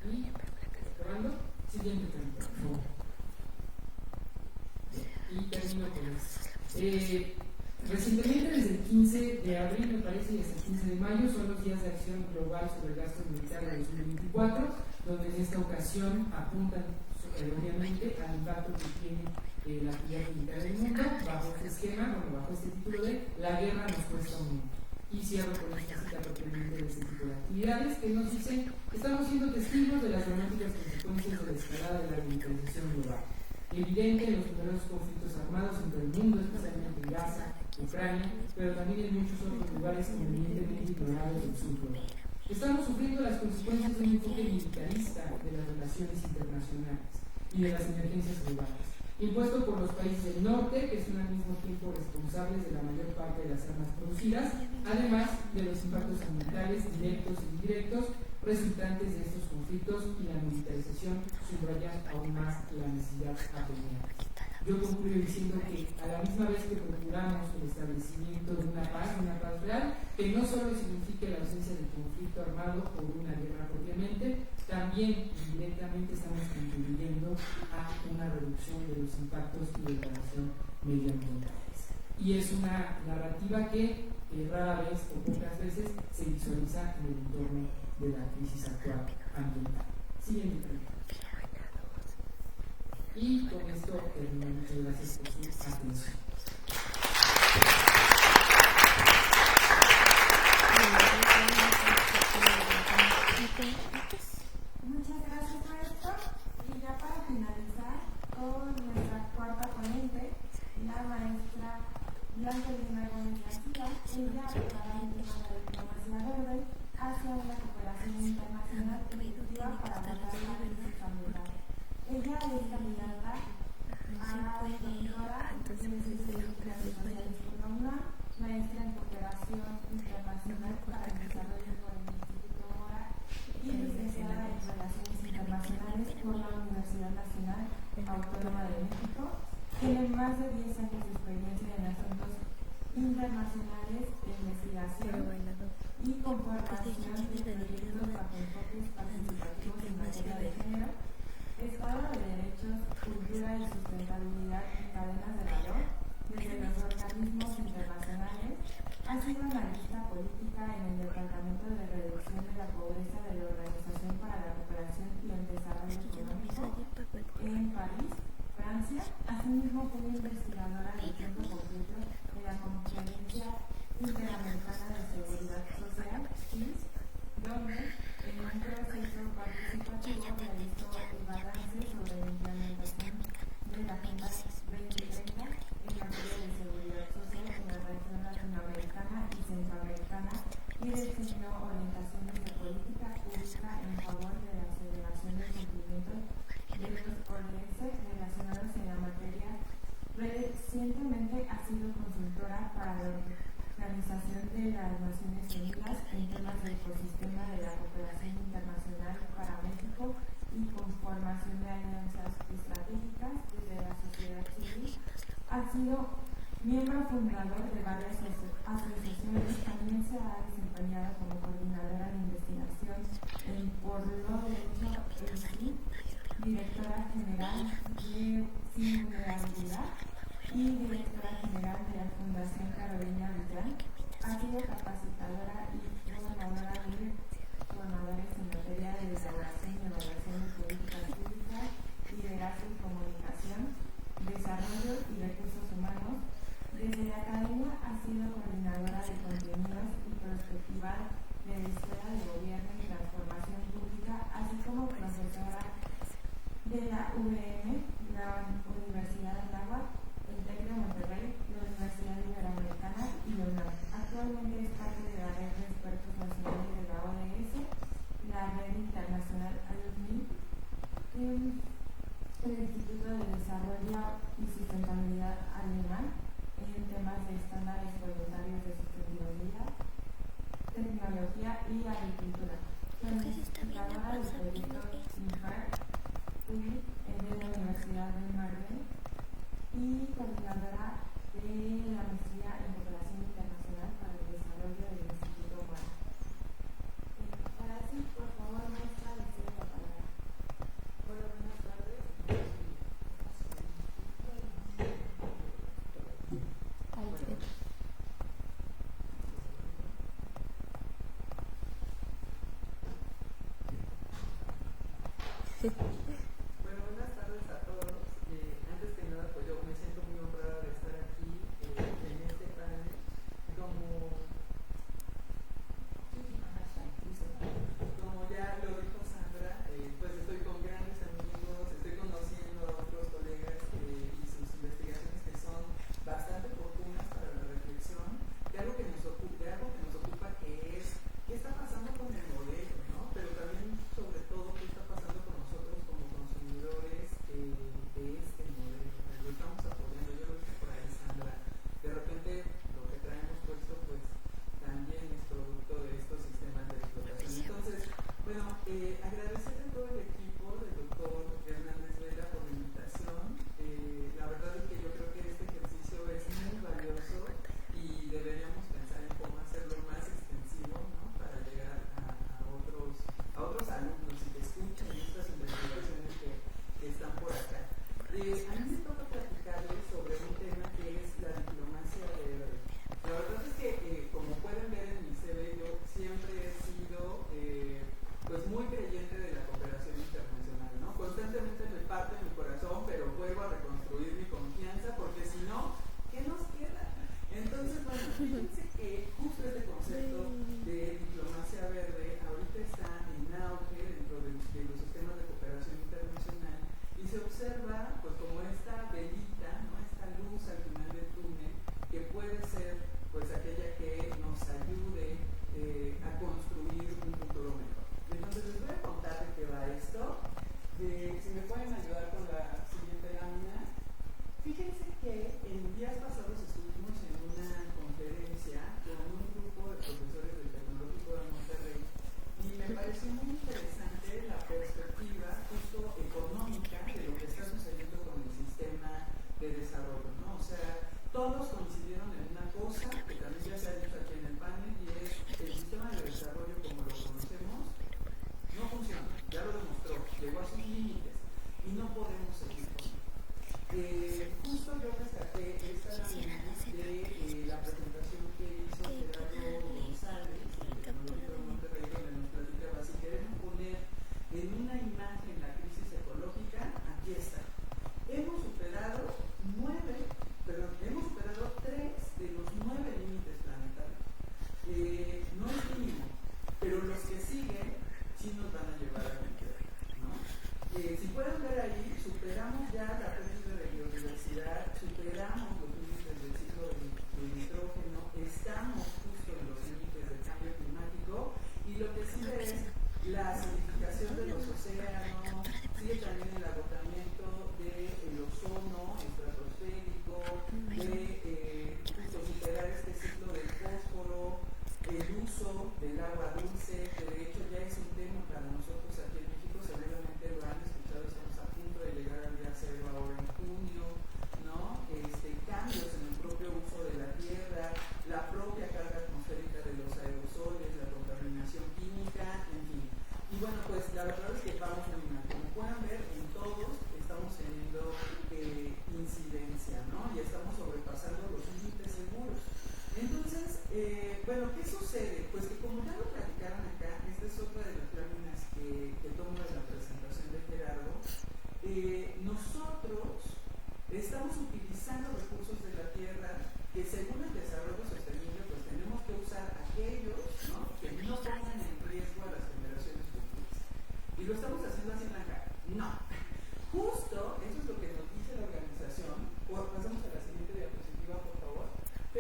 Y, acabando, siguiente pregunta, por favor. Y termino con esto. Recientemente, desde el 15 de abril, me parece, y hasta el 15 de mayo, son los días de acción global sobre el gasto militar de 2024, donde en esta ocasión apuntan obviamente al impacto que tiene la actividad militar en el mundo, bajo este esquema, bajo este título de La guerra nos cuesta un mundo. Y cierro con esta cita propiamente de este tipo de actividades que nos dicen: estamos siendo testigos de las dramáticas consecuencias de la escalada de la militarización global, evidente en los numerosos conflictos armados en todo el mundo, especialmente en Gaza, Ucrania, pero también en muchos otros lugares convenientemente ignorados del sur global. Estamos sufriendo las consecuencias de un enfoque militarista de las relaciones internacionales y de las emergencias globales, impuesto por los países del norte, que son al mismo tiempo responsables de la mayor parte de las armas producidas, además de los impactos ambientales directos e indirectos resultantes de estos conflictos, y la militarización subraya aún más la necesidad apremiante. Yo concluyo diciendo que a la misma vez que procuramos el establecimiento de una paz real, que no solo signifique la ausencia del conflicto armado o de una guerra propiamente, también indirectamente estamos contribuyendo a una reducción de los impactos y degradación medioambientales. Y es una narrativa que rara vez o pocas veces se visualiza en el entorno de la crisis actual ambiental. Siguiente pregunta. Y con esto termino. Muchas gracias por su atención. Muchas gracias, maestro. Y ya para finalizar con nuestra cuarta ponente, la maestra Blanca Elena Gómez García. Ella hablará del tema de la diplomacia verde hacia una cooperación internacional efectiva para abordar la crisis ambiental. Ella es candidata a doctora en Ciencias Sociales por la UNAM, maestra en cooperación internacional para el desarrollo por el Instituto Mora y licenciada en Relaciones Internacionales por la Universidad Nacional Autónoma de México. Tiene más de 10 años de experiencia en asuntos internacionales de investigación y conformación de proyectos bajo enfoques participativos en materia de género, Estado de Derechos, Cultura y Sustentabilidad en cadenas de valor desde los organismos internacionales. Ha sido analista política en el Departamento de Reducción de la Pobreza de la Organización para la Cooperación y el Desarrollo Económico en París, Francia. Asimismo, fue investigadora de tiempo completo de la Conferencia Interamericana de Seguridad Social, CIS, donde en un proceso participativo realizó el balance sobre la implementación de la Agenda 2030 en materia de seguridad social en la región latinoamericana y centroamericana y diseñó orientaciones de política pública en favor de la aceleración del cumplimiento de los ODS relacionados en la materia. Recientemente ha sido consultora para la Organización de las Naciones Unidas en temas de ecosistema de la cooperación internacional para México y conformación de alianzas estratégicas desde la sociedad civil. Ha sido miembro fundador de varias asociaciones. También se ha desempeñado como coordinadora de investigación en Por lo Derecho ELSI, directora general de Singularidad y directora general de la Fundación Carolina Villán. Ha sido capacitadora y formadora de formadores en materia de elaboración y evaluación de políticas públicas, liderazgo y comunicación, desarrollo y recursos humanos. Desde la academia ha sido coordinadora de contenidos y perspectiva de la Escuela de Gobierno y Transformación Pública, así como profesora de la UVM, la Universidad de Anáhuac, el TEC de Monterrey, la Universidad Iberoamericana y la UNAM. Actualmente es parte de la red de expertos nacionales de la ODS, la red internacional ALUMNI, el Instituto de Desarrollo y Sustentabilidad Alemán en temas de estándares voluntarios de sustentabilidad, tecnología y agricultura. La investigadora del proyecto INFAR de la Universidad de Marvel y coordinadora de la maestría en cooperación internacional para el desarrollo del Instituto Mora. Para así, por favor, maestra, le cedo la palabra. Hola, buenas tardes. Bueno, buenas tardes a todos. Antes que nada, pues yo me siento muy honrada de estar aquí en este panel. Como ya lo dijo Sandra, pues estoy con grandes amigos, estoy conociendo a otros colegas y sus investigaciones que son bastante oportunas para la reflexión de algo que nos ocupa, que es qué está pasando con el modelo, ¿no? Pero también, sobre todo, qué está pasando con nosotros como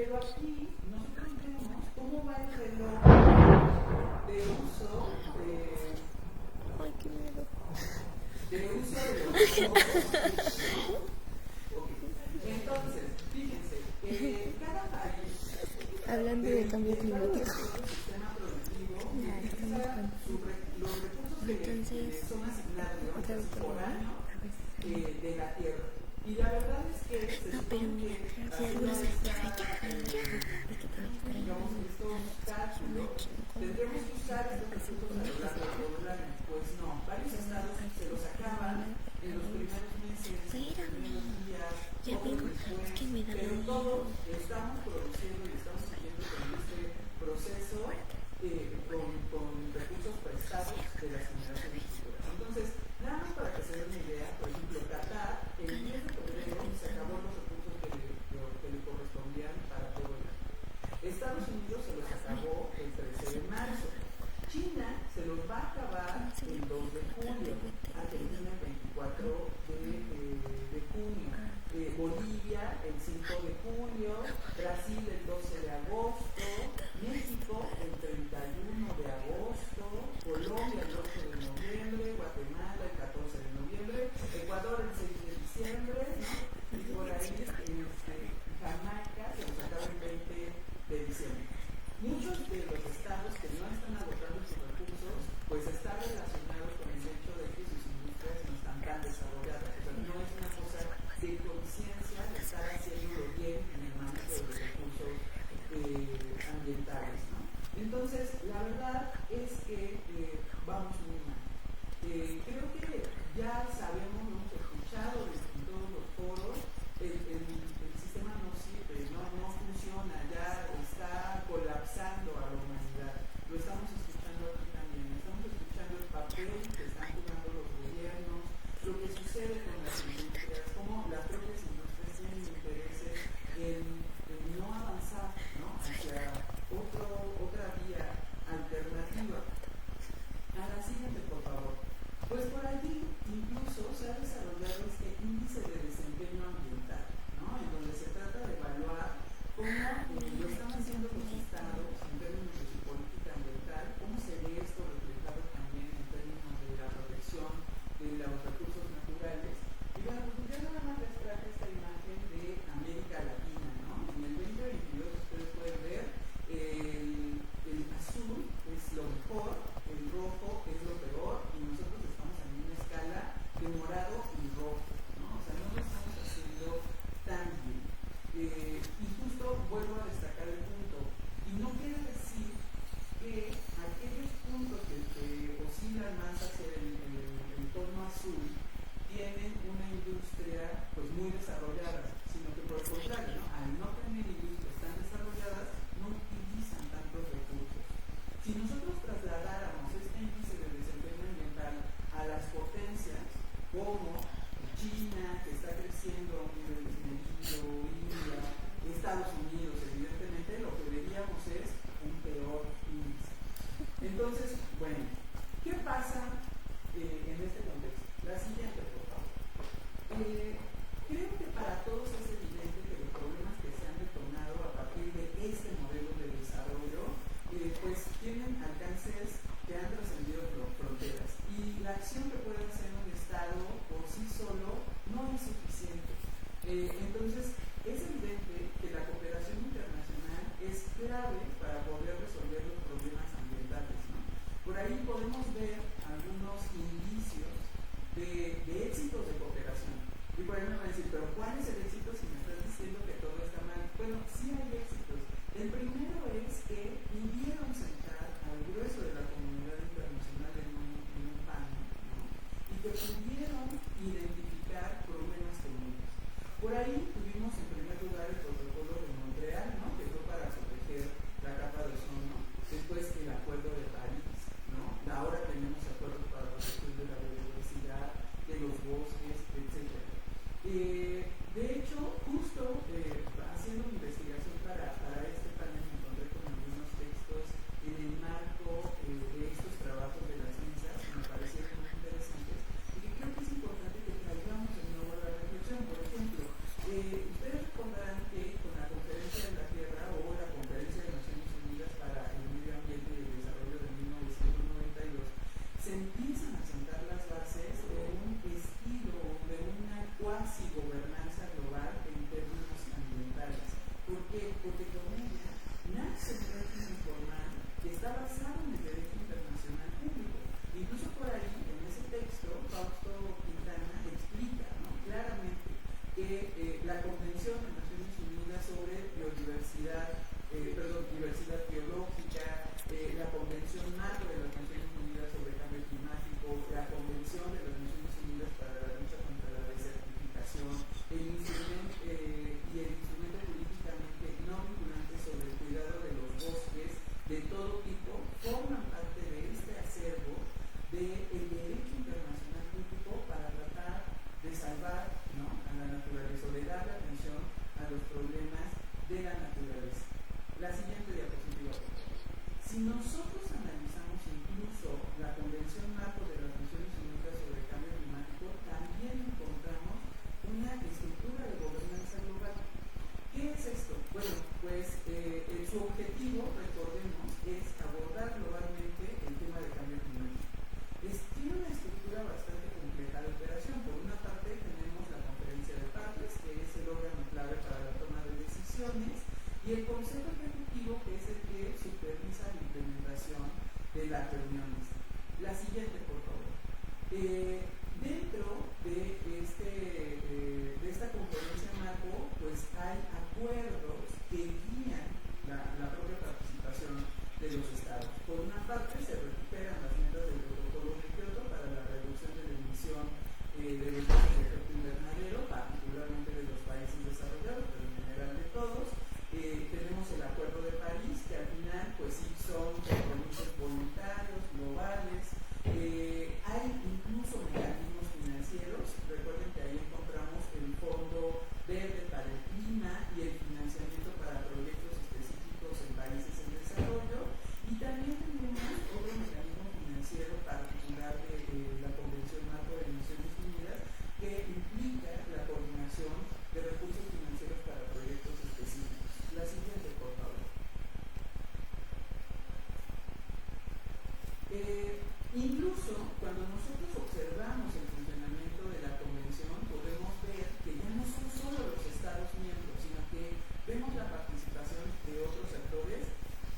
Pero aquí nosotros vemos cómo va el reloj de uso Ay, qué miedo. de uso de los recursos. Entonces, fíjense, cada país Hablando de cambio climático. sistema productivo utiliza los recursos que son asignados por año de la tierra. Y la verdad es que se supone que haciendo digamos, estos cálculos, tendremos que usar estos recursos a lo largo de todo el año. Pues no, varios estados se los acaban en los primeros meses, en los primeros días, todos después, pero todos estamos produciendo y estamos siguiendo con este proceso con recursos prestados de las generaciones futuras. Entonces, nada más para que se den una idea, por ejemplo, Qatar, el 10 de febrero se acabó los recursos que le correspondían para todo el año. Estados Unidos se los acabó el 13 de marzo. China se los va a acabar el 2 de julio. Argentina el 24 de junio. Bolivia el 5 de julio. Brasil el 12 de agosto. México el 31 de agosto. Colombia el 8 de noviembre. Guatemala el 14 de noviembre. Ecuador el 6 de diciembre. Y por ahí Jamaica se los acaba el 20 de diciembre. Muchos de los estados que no están agotando sus recursos, pues están relacionados con el hecho de que sus industrias no están tan desarrolladas. O sea, no es una cosa de conciencia de estar haciéndolo bien en el manejo de los recursos ambientales, ¿no? Entonces, la verdad es que vamos muy mal. Creo que ya sabemos, lo hemos escuchado en todos los foros, el sistema no sirve, no funciona, ya está colapsando a la humanidad. Lo estamos escuchando aquí también, estamos escuchando el papel que están jugando los gobiernos, lo que sucede con las industrias, cómo las propias industrias tienen intereses en no avanzar, ¿no?, hacia otra vía alternativa. A la siguiente, por favor. Pues por allí incluso se ha desarrollado este índice de desempeño ambiental, ¿no?, en donde se trata de evaluar cómo lo están haciendo los estados en términos de su política ambiental, cómo se ve esto reflejado también en términos de la protección de los recursos naturales. Y bueno, pues yo nada más les traje esta imagen de América Latina, ¿no? En el 2022 ustedes pueden ver el azul es lo mejor, el rojo es lo peor, y nosotros estamos en una escala de morado y rojo, ¿no? O sea, no lo estamos haciendo tan bien. Y justo vuelvo a destacar el punto, y no quiere decir que aquellos puntos que oscilan más hacia el tono azul tienen una industria pues muy desarrollada, sino que por el contrario, ¿no?, al no tener industrias tan desarrolladas no utilizan tantos recursos. Si nosotros trasladáramos este índice de desempeño ambiental a las potencias como China, que está creciendo a un nivel desmedido, India, Estados Unidos, evidentemente, qué? Porque con ella nace un régimen formal que está basado en el derecho internacional público. Incluso por ahí, en ese texto, Fausto Quintana explica, ¿no?, claramente que la Convención de Naciones Unidas sobre diversidad biológica, la Convención Marco de las Naciones Unidas sobre Cambio Climático, la Convención de las Naciones Unidas para la lucha contra la desertificación, el instrumento políticamente no vinculante sobre el cuidado de los bosques de todo tipo, forman parte de este acervo del derecho internacional público para tratar de salvar, ¿no?, a la naturaleza, o de darle atención a los problemas de la naturaleza. La siguiente diapositiva. Si nosotros analizamos incluso la Convención Marco de las Naciones Unidas sobre el Cambio Climático, también encontramos una estructura de gobernanza global. ¿Qué es esto? Bueno, pues su objetivo, recordemos, es abordar globalmente el tema del cambio climático. Tiene una estructura bastante compleja de operación. Por una parte tenemos la Conferencia de Partes, que es el órgano clave para la toma de decisiones, y el Consejo Ejecutivo, que es el que supervisa la implementación de las reuniones. La siguiente, por favor. Dentro de esta conferencia marco, pues hay acuerdos que guían la propia participación de los estados. Por una parte, se recuperan las metas del protocolo de Kioto para la reducción de la emisión de los gases de efecto invernadero, particularmente de los países desarrollados, pero en general de todos. Tenemos el Acuerdo de París, que al final, pues sí, son compromisos voluntarios, globales. Hay incluso mecanismos financieros. Recuerden que ahí encontramos el Fondo Verde para el Clima y el financiamiento para proyectos específicos en países en desarrollo. Y también tenemos otro mecanismo financiero particular de la Convención Marco de Naciones Unidas, que implica la coordinación de recursos financieros para proyectos específicos. La siguiente, por favor. Incluso cuando nosotros observamos el funcionamiento de la Convención, podemos ver que ya no son solo los Estados miembros, sino que vemos la participación de otros actores,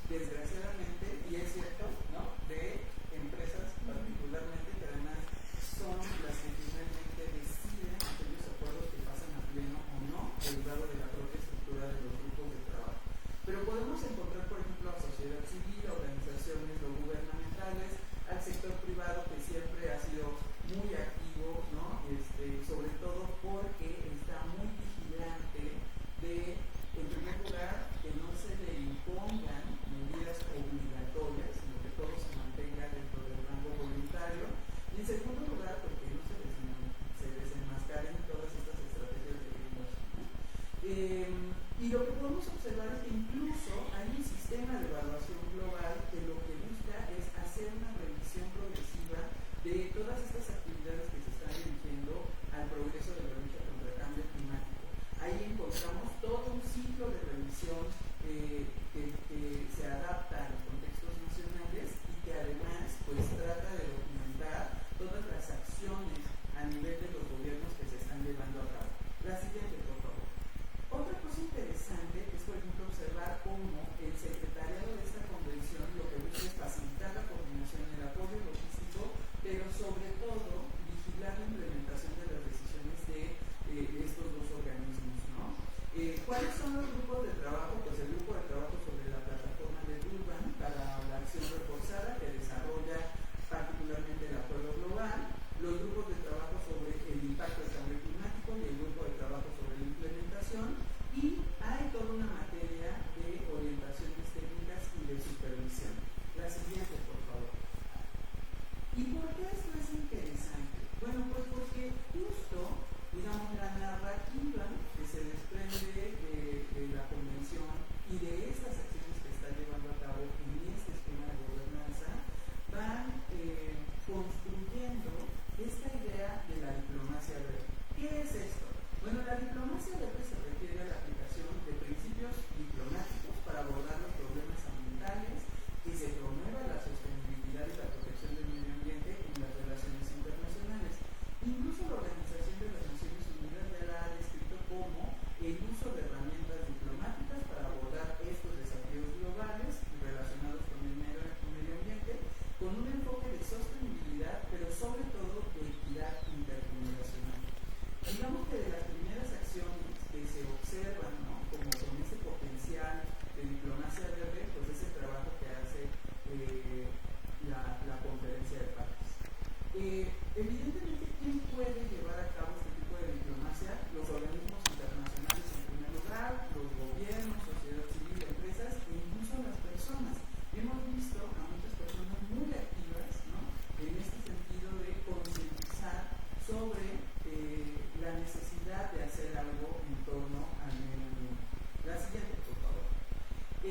desgraciadamente, y es cierto, ¿no?, de empresas particularmente, que además son las que finalmente deciden aquellos acuerdos que pasan a pleno o no, derivado de la propia estructura de los grupos de trabajo. Pero podemos encontrar, por ejemplo, a sociedad civil, a organizaciones no gubernamentales, al sector privado, que siempre ha sido muy activo, ¿no?, sobre todo porque está muy vigilante de, en primer lugar, que no se le impongan medidas obligatorias, sino que todo se mantenga dentro del rango voluntario. Y en segundo lugar, porque no se desenmascaren todas estas estrategias de greenwashing. Y lo que podemos observar es que incluso hay un sistema de evaluación global que lo que busca es hacer una revisión progresiva de todas estas actividades que se están dirigiendo al progreso de la lucha contra el cambio climático. Ahí encontramos todo un ciclo de revisión que se adapta a los contextos nacionales y que además pues trata de documentar todas las acciones a nivel de los gobiernos que se están llevando a cabo. La siguiente, por favor. Otra cosa interesante es, por ejemplo, observar cómo el secretariado de esta convención lo que busca es facilitar la coordinación, el apoyo logístico, pero sobre todo vigilar la implementación de las decisiones de estos dos organismos, ¿no? ¿Cuáles son los grupos de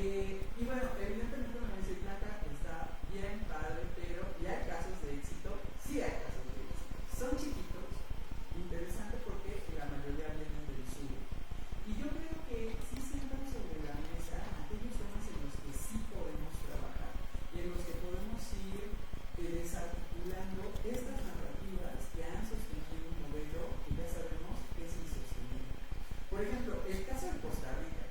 Y bueno, evidentemente la bicicleta está bien, padre, pero ¿y hay casos de éxito? Sí hay casos de éxito. Son chiquitos, interesante porque la mayoría vienen del sur. Y yo creo que sí sientan sobre la mesa aquellos temas en los que sí podemos trabajar y en los que podemos ir desarticulando estas narrativas que han sostenido un modelo que ya sabemos que es insostenible. Por ejemplo, el caso de Costa Rica.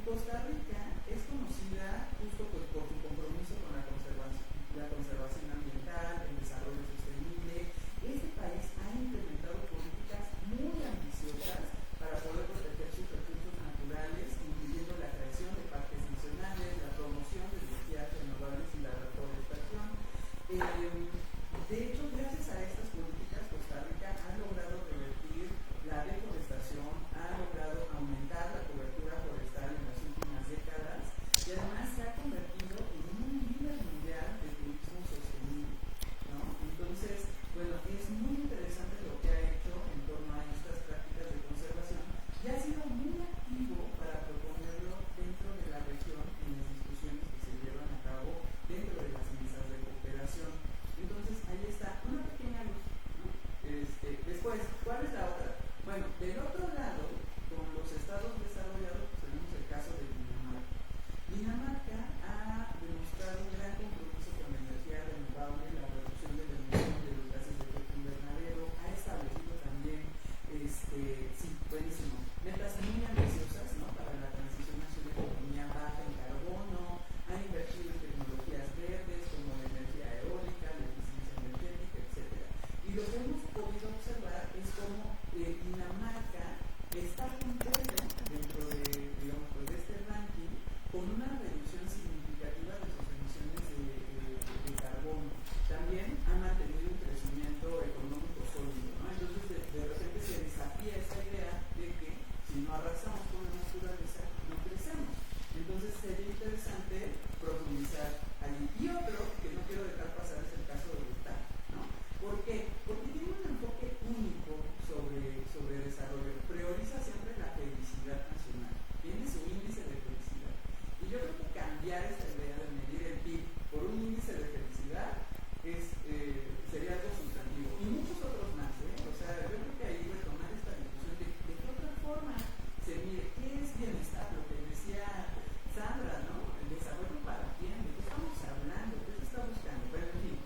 Costa Rica es conocida justo pues, por su compromiso con la conservación ambiental, el desarrollo sostenible. Este país ha implementado políticas muy ambiciosas para poder proteger sus recursos naturales, incluyendo la creación de parques nacionales, la promoción de energías renovables y la reforestación. De hecho, gracias a estas políticas, Costa Rica ha logrado revertir la deforestación, ha logrado aumentar la cobertura forestal en las últimas décadas y además se ha convertido en un líder mundial de turismo sostenible, ¿no? Entonces, bueno, es muy interesante lo que ha hecho en torno a estas prácticas de conservación y ha sido muy activo para proponerlo dentro de la región en las discusiones que se llevan a cabo dentro de las mesas de cooperación. Entonces, ahí está una pequeña luz, ¿no? Después, ¿cuál es la otra? Bueno, del otro lado, con los estados desarrollados, pues tenemos el caso de Dinamarca. Dinamarca ha demostrado un gran compromiso con la energía renovable, la reducción de la emisión de los gases de efecto invernadero, ha establecido también, sí, buenísimo, metas muy ambiciosas, ¿no? Para la transición hacia una economía baja en carbono, ha invertido en tecnologías verdes como la energía eólica, la eficiencia energética, etc. Y lo que hemos podido observar es cómo Dinamarca está puntero dentro de, digamos, de este ranking con una reducción significativa de sus emisiones de carbono. También ha mantenido un crecimiento económico sólido, ¿no? Entonces, de repente se desafía esta idea de que si no arrasamos con la naturaleza, no crecemos. Entonces, sería interesante profundizar allí. Y otro que no quiero dejar pasar es el caso de Bután, ¿no? ¿Por qué? Porque tiene un enfoque único sobre desarrollo. Prioriza siempre la felicidad nacional. Tiene su índice de felicidad. Y yo creo que cambiar esta idea de medir el PIB por un índice de felicidad sería algo sustantivo. Y muchos otros más, ¿eh? O sea, yo creo que ahí retomar esta discusión de qué otra forma se mide, qué es bienestar, lo que decía Sandra, ¿no? El desarrollo para quién, de qué estamos hablando, qué se está buscando, pero en fin.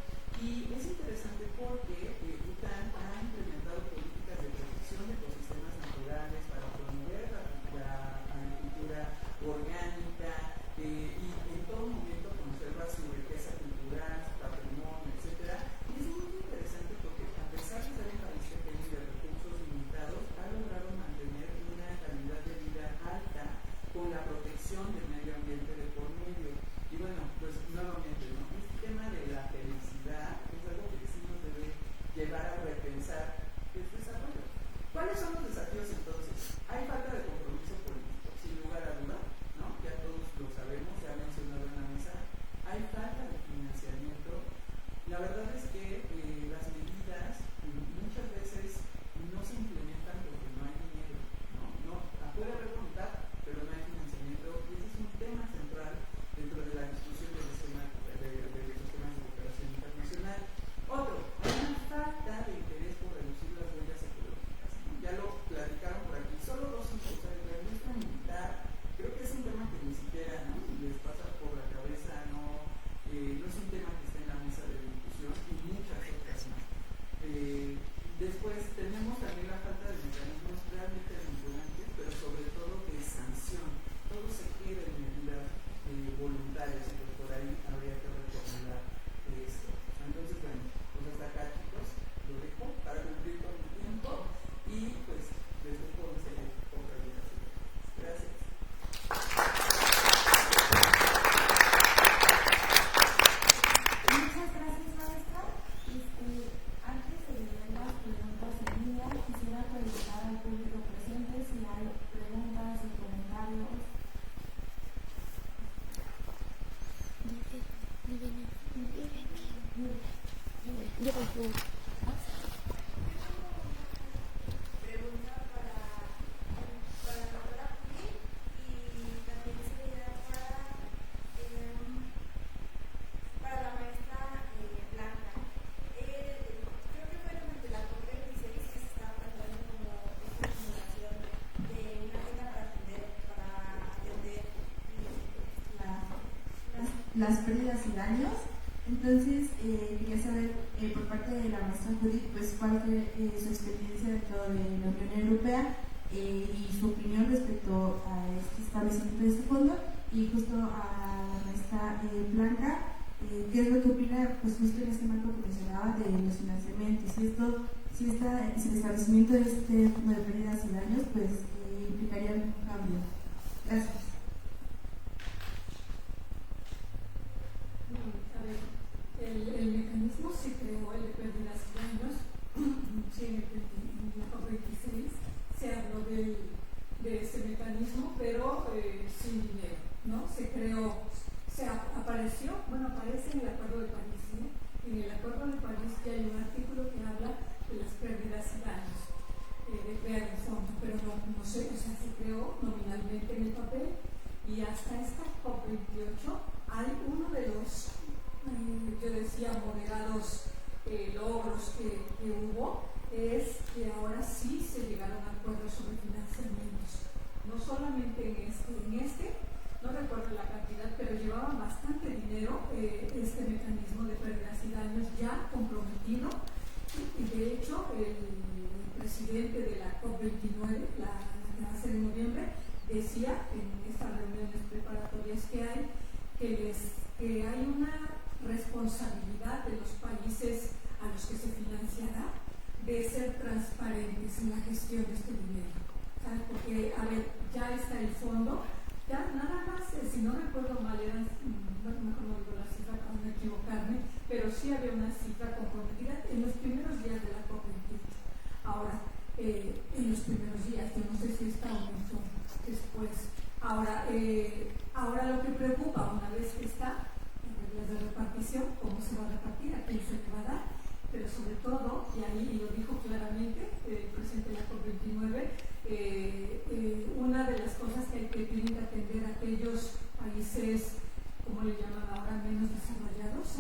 Y es interesante porque Bután ha implementado políticas de protección de ecosistemas naturales para promover la agricultura orgánica y en todo momento conserva su riqueza cultural, su patrimonio, etc. Y es muy interesante porque a pesar de ser un país pequeño y de recursos limitados, ha logrado mantener una calidad de vida alta con la protección del medio ambiente de por medio. Y bueno, pues nuevamente, ¿no? Este tema de la felicidad es algo que sí nos debe llevar a repensar el desarrollo. ¿Cuáles son los desafíos entonces? Hay falta de compromiso político, sin lugar a duda, ¿no? Ya todos lo sabemos, se ha mencionado en la mesa. Hay falta de financiamiento. La verdad es que las medidas muchas veces no se implementan porque no hay dinero, ¿no? Puede haber voluntad, pero no hay financiamiento, y ese es un tema central dentro de la discusión de los temas de cooperación internacional. Otro, hay una falta de interés por reducir las huellas ecológicas, ¿no? Ya lo platicaron por aquí, solo dos impulsores, la industria militar, creo que es un tema que ni siquiera, ¿no? Les pasa por la cabeza, no es un tema que está en la mesa de discusión y muchas otras más. Después tenemos también la falta de mecanismos realmente vinculantes, pero sobre todo de sanción. Todo se queda en medidas voluntarias, y pues por ahí habría que reformular esto. Entonces, bueno, pues hasta acá, chicos, lo dejo para cumplir con el tiempo y pues les dejo seguir con presentaciones. Gracias. Muchas gracias, maestra. Antes de leer las preguntas en línea, quisiera preguntar al público presente si hay preguntas o comentarios. Pregunta para la doctora Juli y también sería para las pérdidas y daños. Entonces, quería saber por parte de la maestra Judith, pues, cuál fue su experiencia dentro de la Unión Europea y su opinión respecto a este establecimiento de este fondo, y justo a la maestra Blanca, qué es lo que opina, pues, justo en este marco que mencionaba de los financiamientos, si el establecimiento de este fondo de pérdidas y daños, pues, implicaría un cambio. Gracias. El mecanismo se creó, el de pérdidas y daños, en la COP26 se habló de ese mecanismo, pero sin dinero, ¿no? Se creó, aparece en el Acuerdo de París, ¿no? En el Acuerdo de París ya hay un artículo que habla de las pérdidas y daños, de crear el fondo, pero no sé, o sea, se creó nominalmente en el papel, y hasta esta COP28 hay uno de los yo decía moderados logros que hubo, es que ahora sí se llegaron a acuerdos sobre financiamientos, no solamente en este, no recuerdo la cantidad, pero llevaban bastante dinero este mecanismo de pérdidas y daños ya comprometido, y de hecho el presidente de la COP29, la que va a ser en noviembre, decía en estas reuniones preparatorias que hay, que hay una responsabilidad de los países a los que se financiará de ser transparentes en la gestión de este dinero, ¿sabes? Porque, a ver, ya está el fondo, ya nada más, si no recuerdo mal, eran, mejor no digo la cifra para no equivocarme, pero sí había una cifra comprometida en los primeros días de la COP28. Ahora, en los primeros días, yo no sé si esta aumentó después. Ahora lo que preocupa, una vez que está reglas de repartición, cómo se va a repartir, a quién se le va a dar, pero sobre todo, y ahí lo dijo claramente el presidente de la COP29, una de las cosas que tienen que atender aquellos países, como le llaman ahora, menos desarrollados,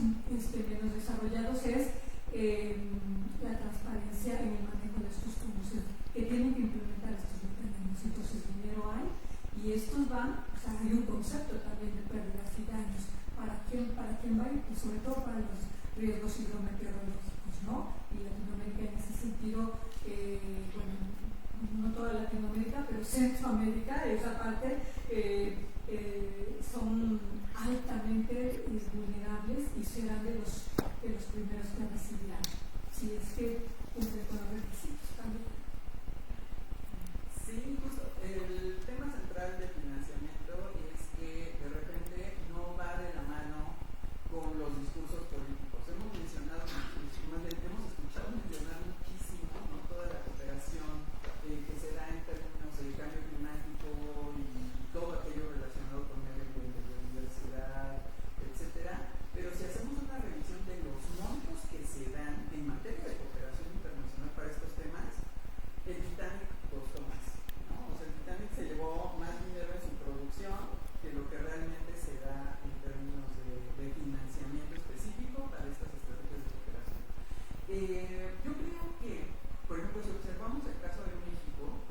es la transparencia en el manejo de estos fondos, que tienen que implementar estos mecanismos. Entonces, dinero hay, y estos van, o sea, hay un concepto también de pérdidas y daños. ¿Para quién va? Y sobre todo para los riesgos hidrometeorológicos, ¿no? Y Latinoamérica en ese sentido, no toda Latinoamérica, pero Centroamérica, esa parte, son altamente vulnerables y serán de los primeros que recibirán, si es que cumplen con los requisitos también. Sí, justo. El tema central del financiamiento es que de repente no va de la mano con los discursos políticos. Hemos escuchado mencionar muchísimo, ¿no? Toda la cooperación que se da en términos del cambio climático y todo aquello relacionado con medio ambiente, biodiversidad, etcétera. Pero si hacemos una revisión de los montos que se dan en materia de cooperación internacional para estos temas, el Titanic costó más, ¿no? O sea, el Titanic se llevó más dinero en su producción que lo que realmente se da en términos de financiamiento específico para estas estrategias de cooperación. Yo creo que, por ejemplo, si observamos el caso de México,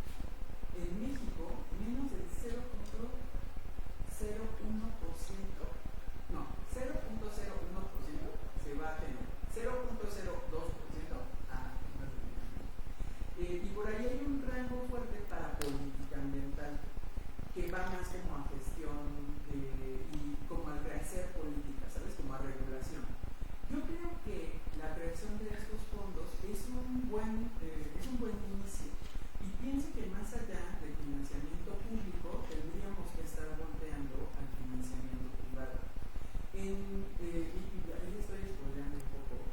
en México menos del 0.01%, se va a tener 0.02% y por ahí hay un rango fuerte para política ambiental que va más como a gestión y como a rehacer política, ¿sabes? Como a regulación. Yo creo que la creación de estos fondos es un buen inicio, y pienso que más allá del financiamiento público tendríamos que estar volteando al financiamiento privado. Y ahí estoy spoileando un poco,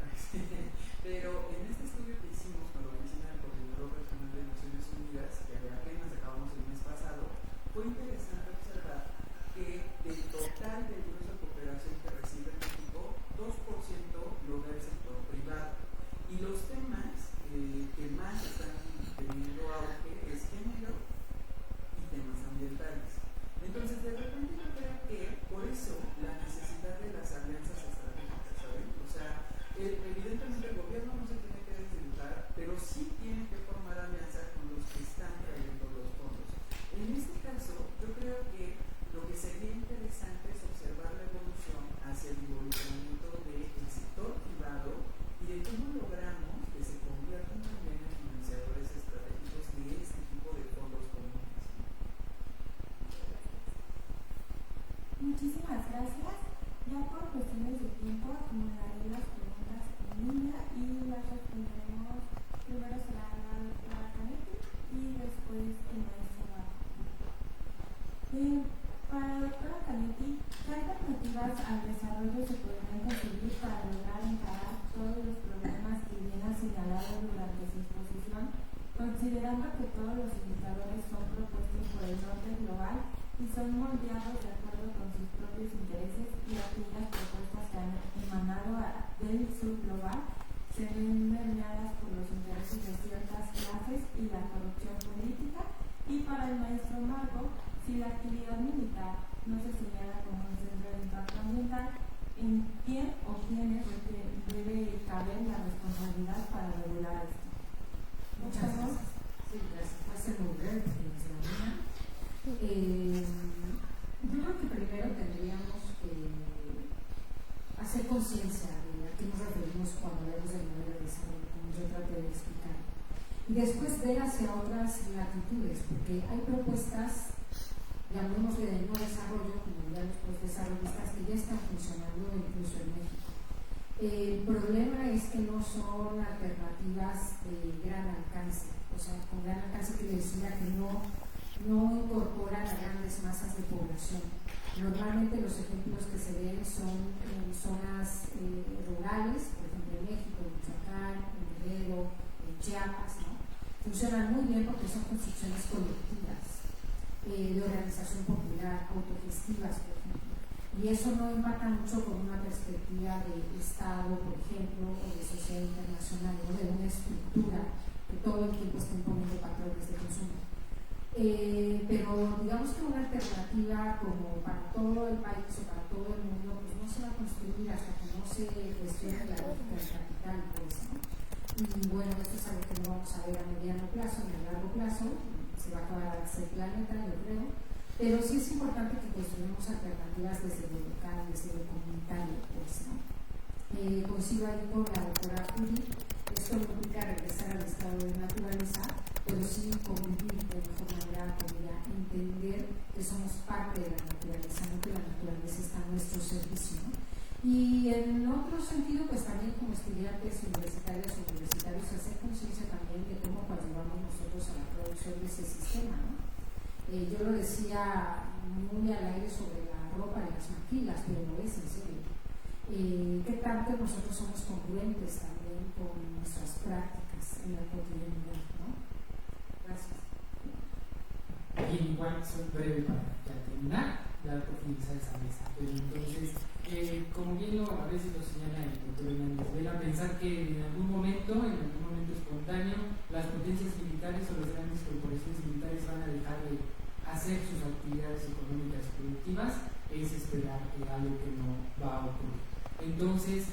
pero en este estudio que hicimos con la Oficina del Coordinador Regional de Naciones Unidas, que apenas acabamos el mes pasado, fue interesante observar que del total del grueso de cooperación que recibe México, 2% lo da el sector privado. Y los temas que más están teniendo auge es género y temas ambientales. Entonces, de repente yo creo que por eso la necesidad de las alianzas estratégicas, ¿saben? O sea, evidentemente el gobierno no se tiene que desdibujar, pero sí tiene que formar alianzas con los que están trayendo los fondos. En este caso, yo creo que lo que sería interesante es observar Muchísimas gracias. Ya por cuestiones de tiempo acumularé las preguntas en línea y las responderemos. Primero será la doctora Canetti y después el maestro Barro. Para la doctora Canetti, ¿qué alternativas al desarrollo se podrían conseguir para lograr encarar todos los problemas que bien ha señalado durante su exposición, considerando que todos los indicadores son propuestos por el norte global y son moldeados de acuerdo con sus propios intereses y aquellas propuestas que han emanado del sur global se ven permeadas por los intereses de ciertas clases y la corrupción política? Y para el maestro Marco, si la actividad militar no se señala como un centro de impacto ambiental, ¿en quién o quiénes debe caber la responsabilidad para regular esto? Muchas gracias. Sí, gracias. Va a ser muy breve porque no es la mía. Yo creo que primero tendríamos que hacer conciencia de a qué nos referimos cuando hablamos del modelo de desarrollo, como yo traté de explicar. Y después ver hacia otras latitudes, porque hay propuestas, llamémosle de no desarrollo, como dirán los desarrollistas, que ya están funcionando incluso en México. El problema es que no son alternativas de gran alcance, o sea, con gran alcance quiere decir que no incorporan a grandes masas de población. Normalmente los ejemplos que se ven son en zonas rurales, por ejemplo en México, en Michoacán, en Guerrero, en Chiapas, ¿no? Funcionan muy bien porque son construcciones colectivas, de organización popular, autogestivas, por ejemplo. Y eso no empata mucho con una perspectiva de Estado, por ejemplo, o de sociedad internacional, ¿no? De una estructura que todo el tiempo está imponiendo patrones de consumo. Pero digamos que una alternativa como para todo el país o para todo el mundo, pues no se va a construir hasta que no se cuestione la lógica del capital, pues, ¿no? Y bueno, esto es algo que no vamos a ver a mediano plazo ni a largo plazo, se va a acabar ese planeta, yo creo, pero sí es importante que construyamos alternativas desde lo local, desde lo comunitario, pues, ¿no? Coincido ahí con la doctora Puri, esto no implica regresar al estado de naturaleza, pero sí convivir de mejor manera con ella, entender que somos parte de la naturaleza, no que la naturaleza está a nuestro servicio, ¿no? Y en otro sentido, pues también como estudiantes universitarios o universitarios, hacer conciencia también de cómo coadyuvamos nosotros a la producción de ese sistema, ¿no? Yo lo decía muy al aire sobre la ropa y las maquilas, pero no es en serio. ¿Qué tanto nosotros somos congruentes también con nuestras prácticas en la cotidianidad, ¿no? Gracias. Y igual soy breve para ya terminar, dar por finalizar esa mesa. Pero entonces, como bien a veces lo señala el doctor Hernández Vela, pensar que en algún momento espontáneo, las potencias militares o las grandes corporaciones militares van a dejar de hacer sus actividades económicas productivas, es esperar algo que no va a ocurrir. Entonces,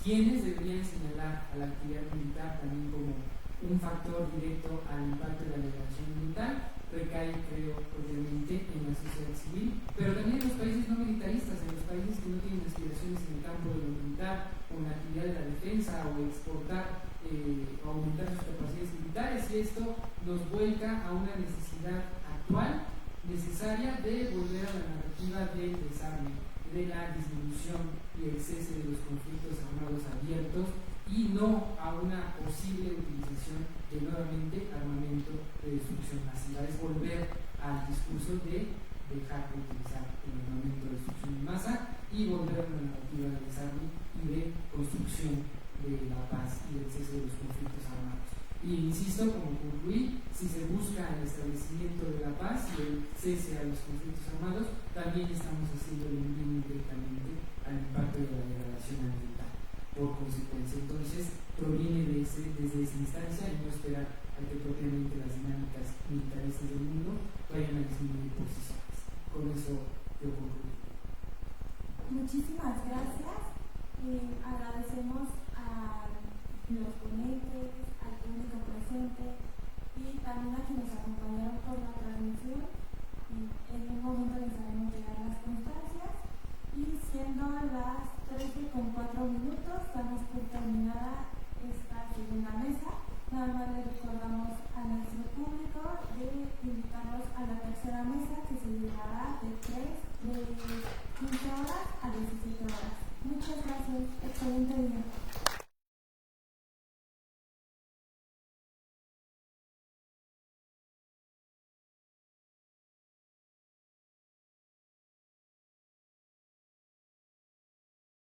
¿quiénes deberían señalar a la actividad militar también como un factor directo al impacto de la liberación militar? Recae, creo, obviamente, en la sociedad civil, pero también en los países no militaristas, en los países que no tienen aspiraciones en el campo de lo militar o en la actividad de la defensa o exportar o aumentar sus capacidades militares, y esto nos vuelca a una necesidad actual, necesaria, de volver a la narrativa del desarme, de la disminución y el cese de los conflictos armados abiertos, y no a una posible utilización de nuevamente armamento de destrucción masiva. Es volver al discurso de dejar de utilizar el armamento de destrucción en masa y volver a una narrativa de desarme y de construcción de la paz y del cese de los conflictos armados. Y insisto, como concluí, si se busca el establecimiento de la paz y el cese a los conflictos armados, también estamos haciendo un bien directamente al impacto de la degradación ambiental. Por consecuencia, entonces, proviene desde esa instancia y no esperar a que propiamente las dinámicas militaristas del mundo vayan a disminuir posiciones. Con eso yo concluyo. Muchísimas gracias. Agradecemos a los ponentes, al público presente y también a quienes acompañaron por la transmisión. En un momento les haremos llegar las constancias y siendo las 13:04, damos por terminada esta segunda mesa. Nada más les recordamos a nuestro público de invitarlos a la tercera mesa que se llevará de 3 de 15 horas a 17 horas. Muchas gracias. Excelente día.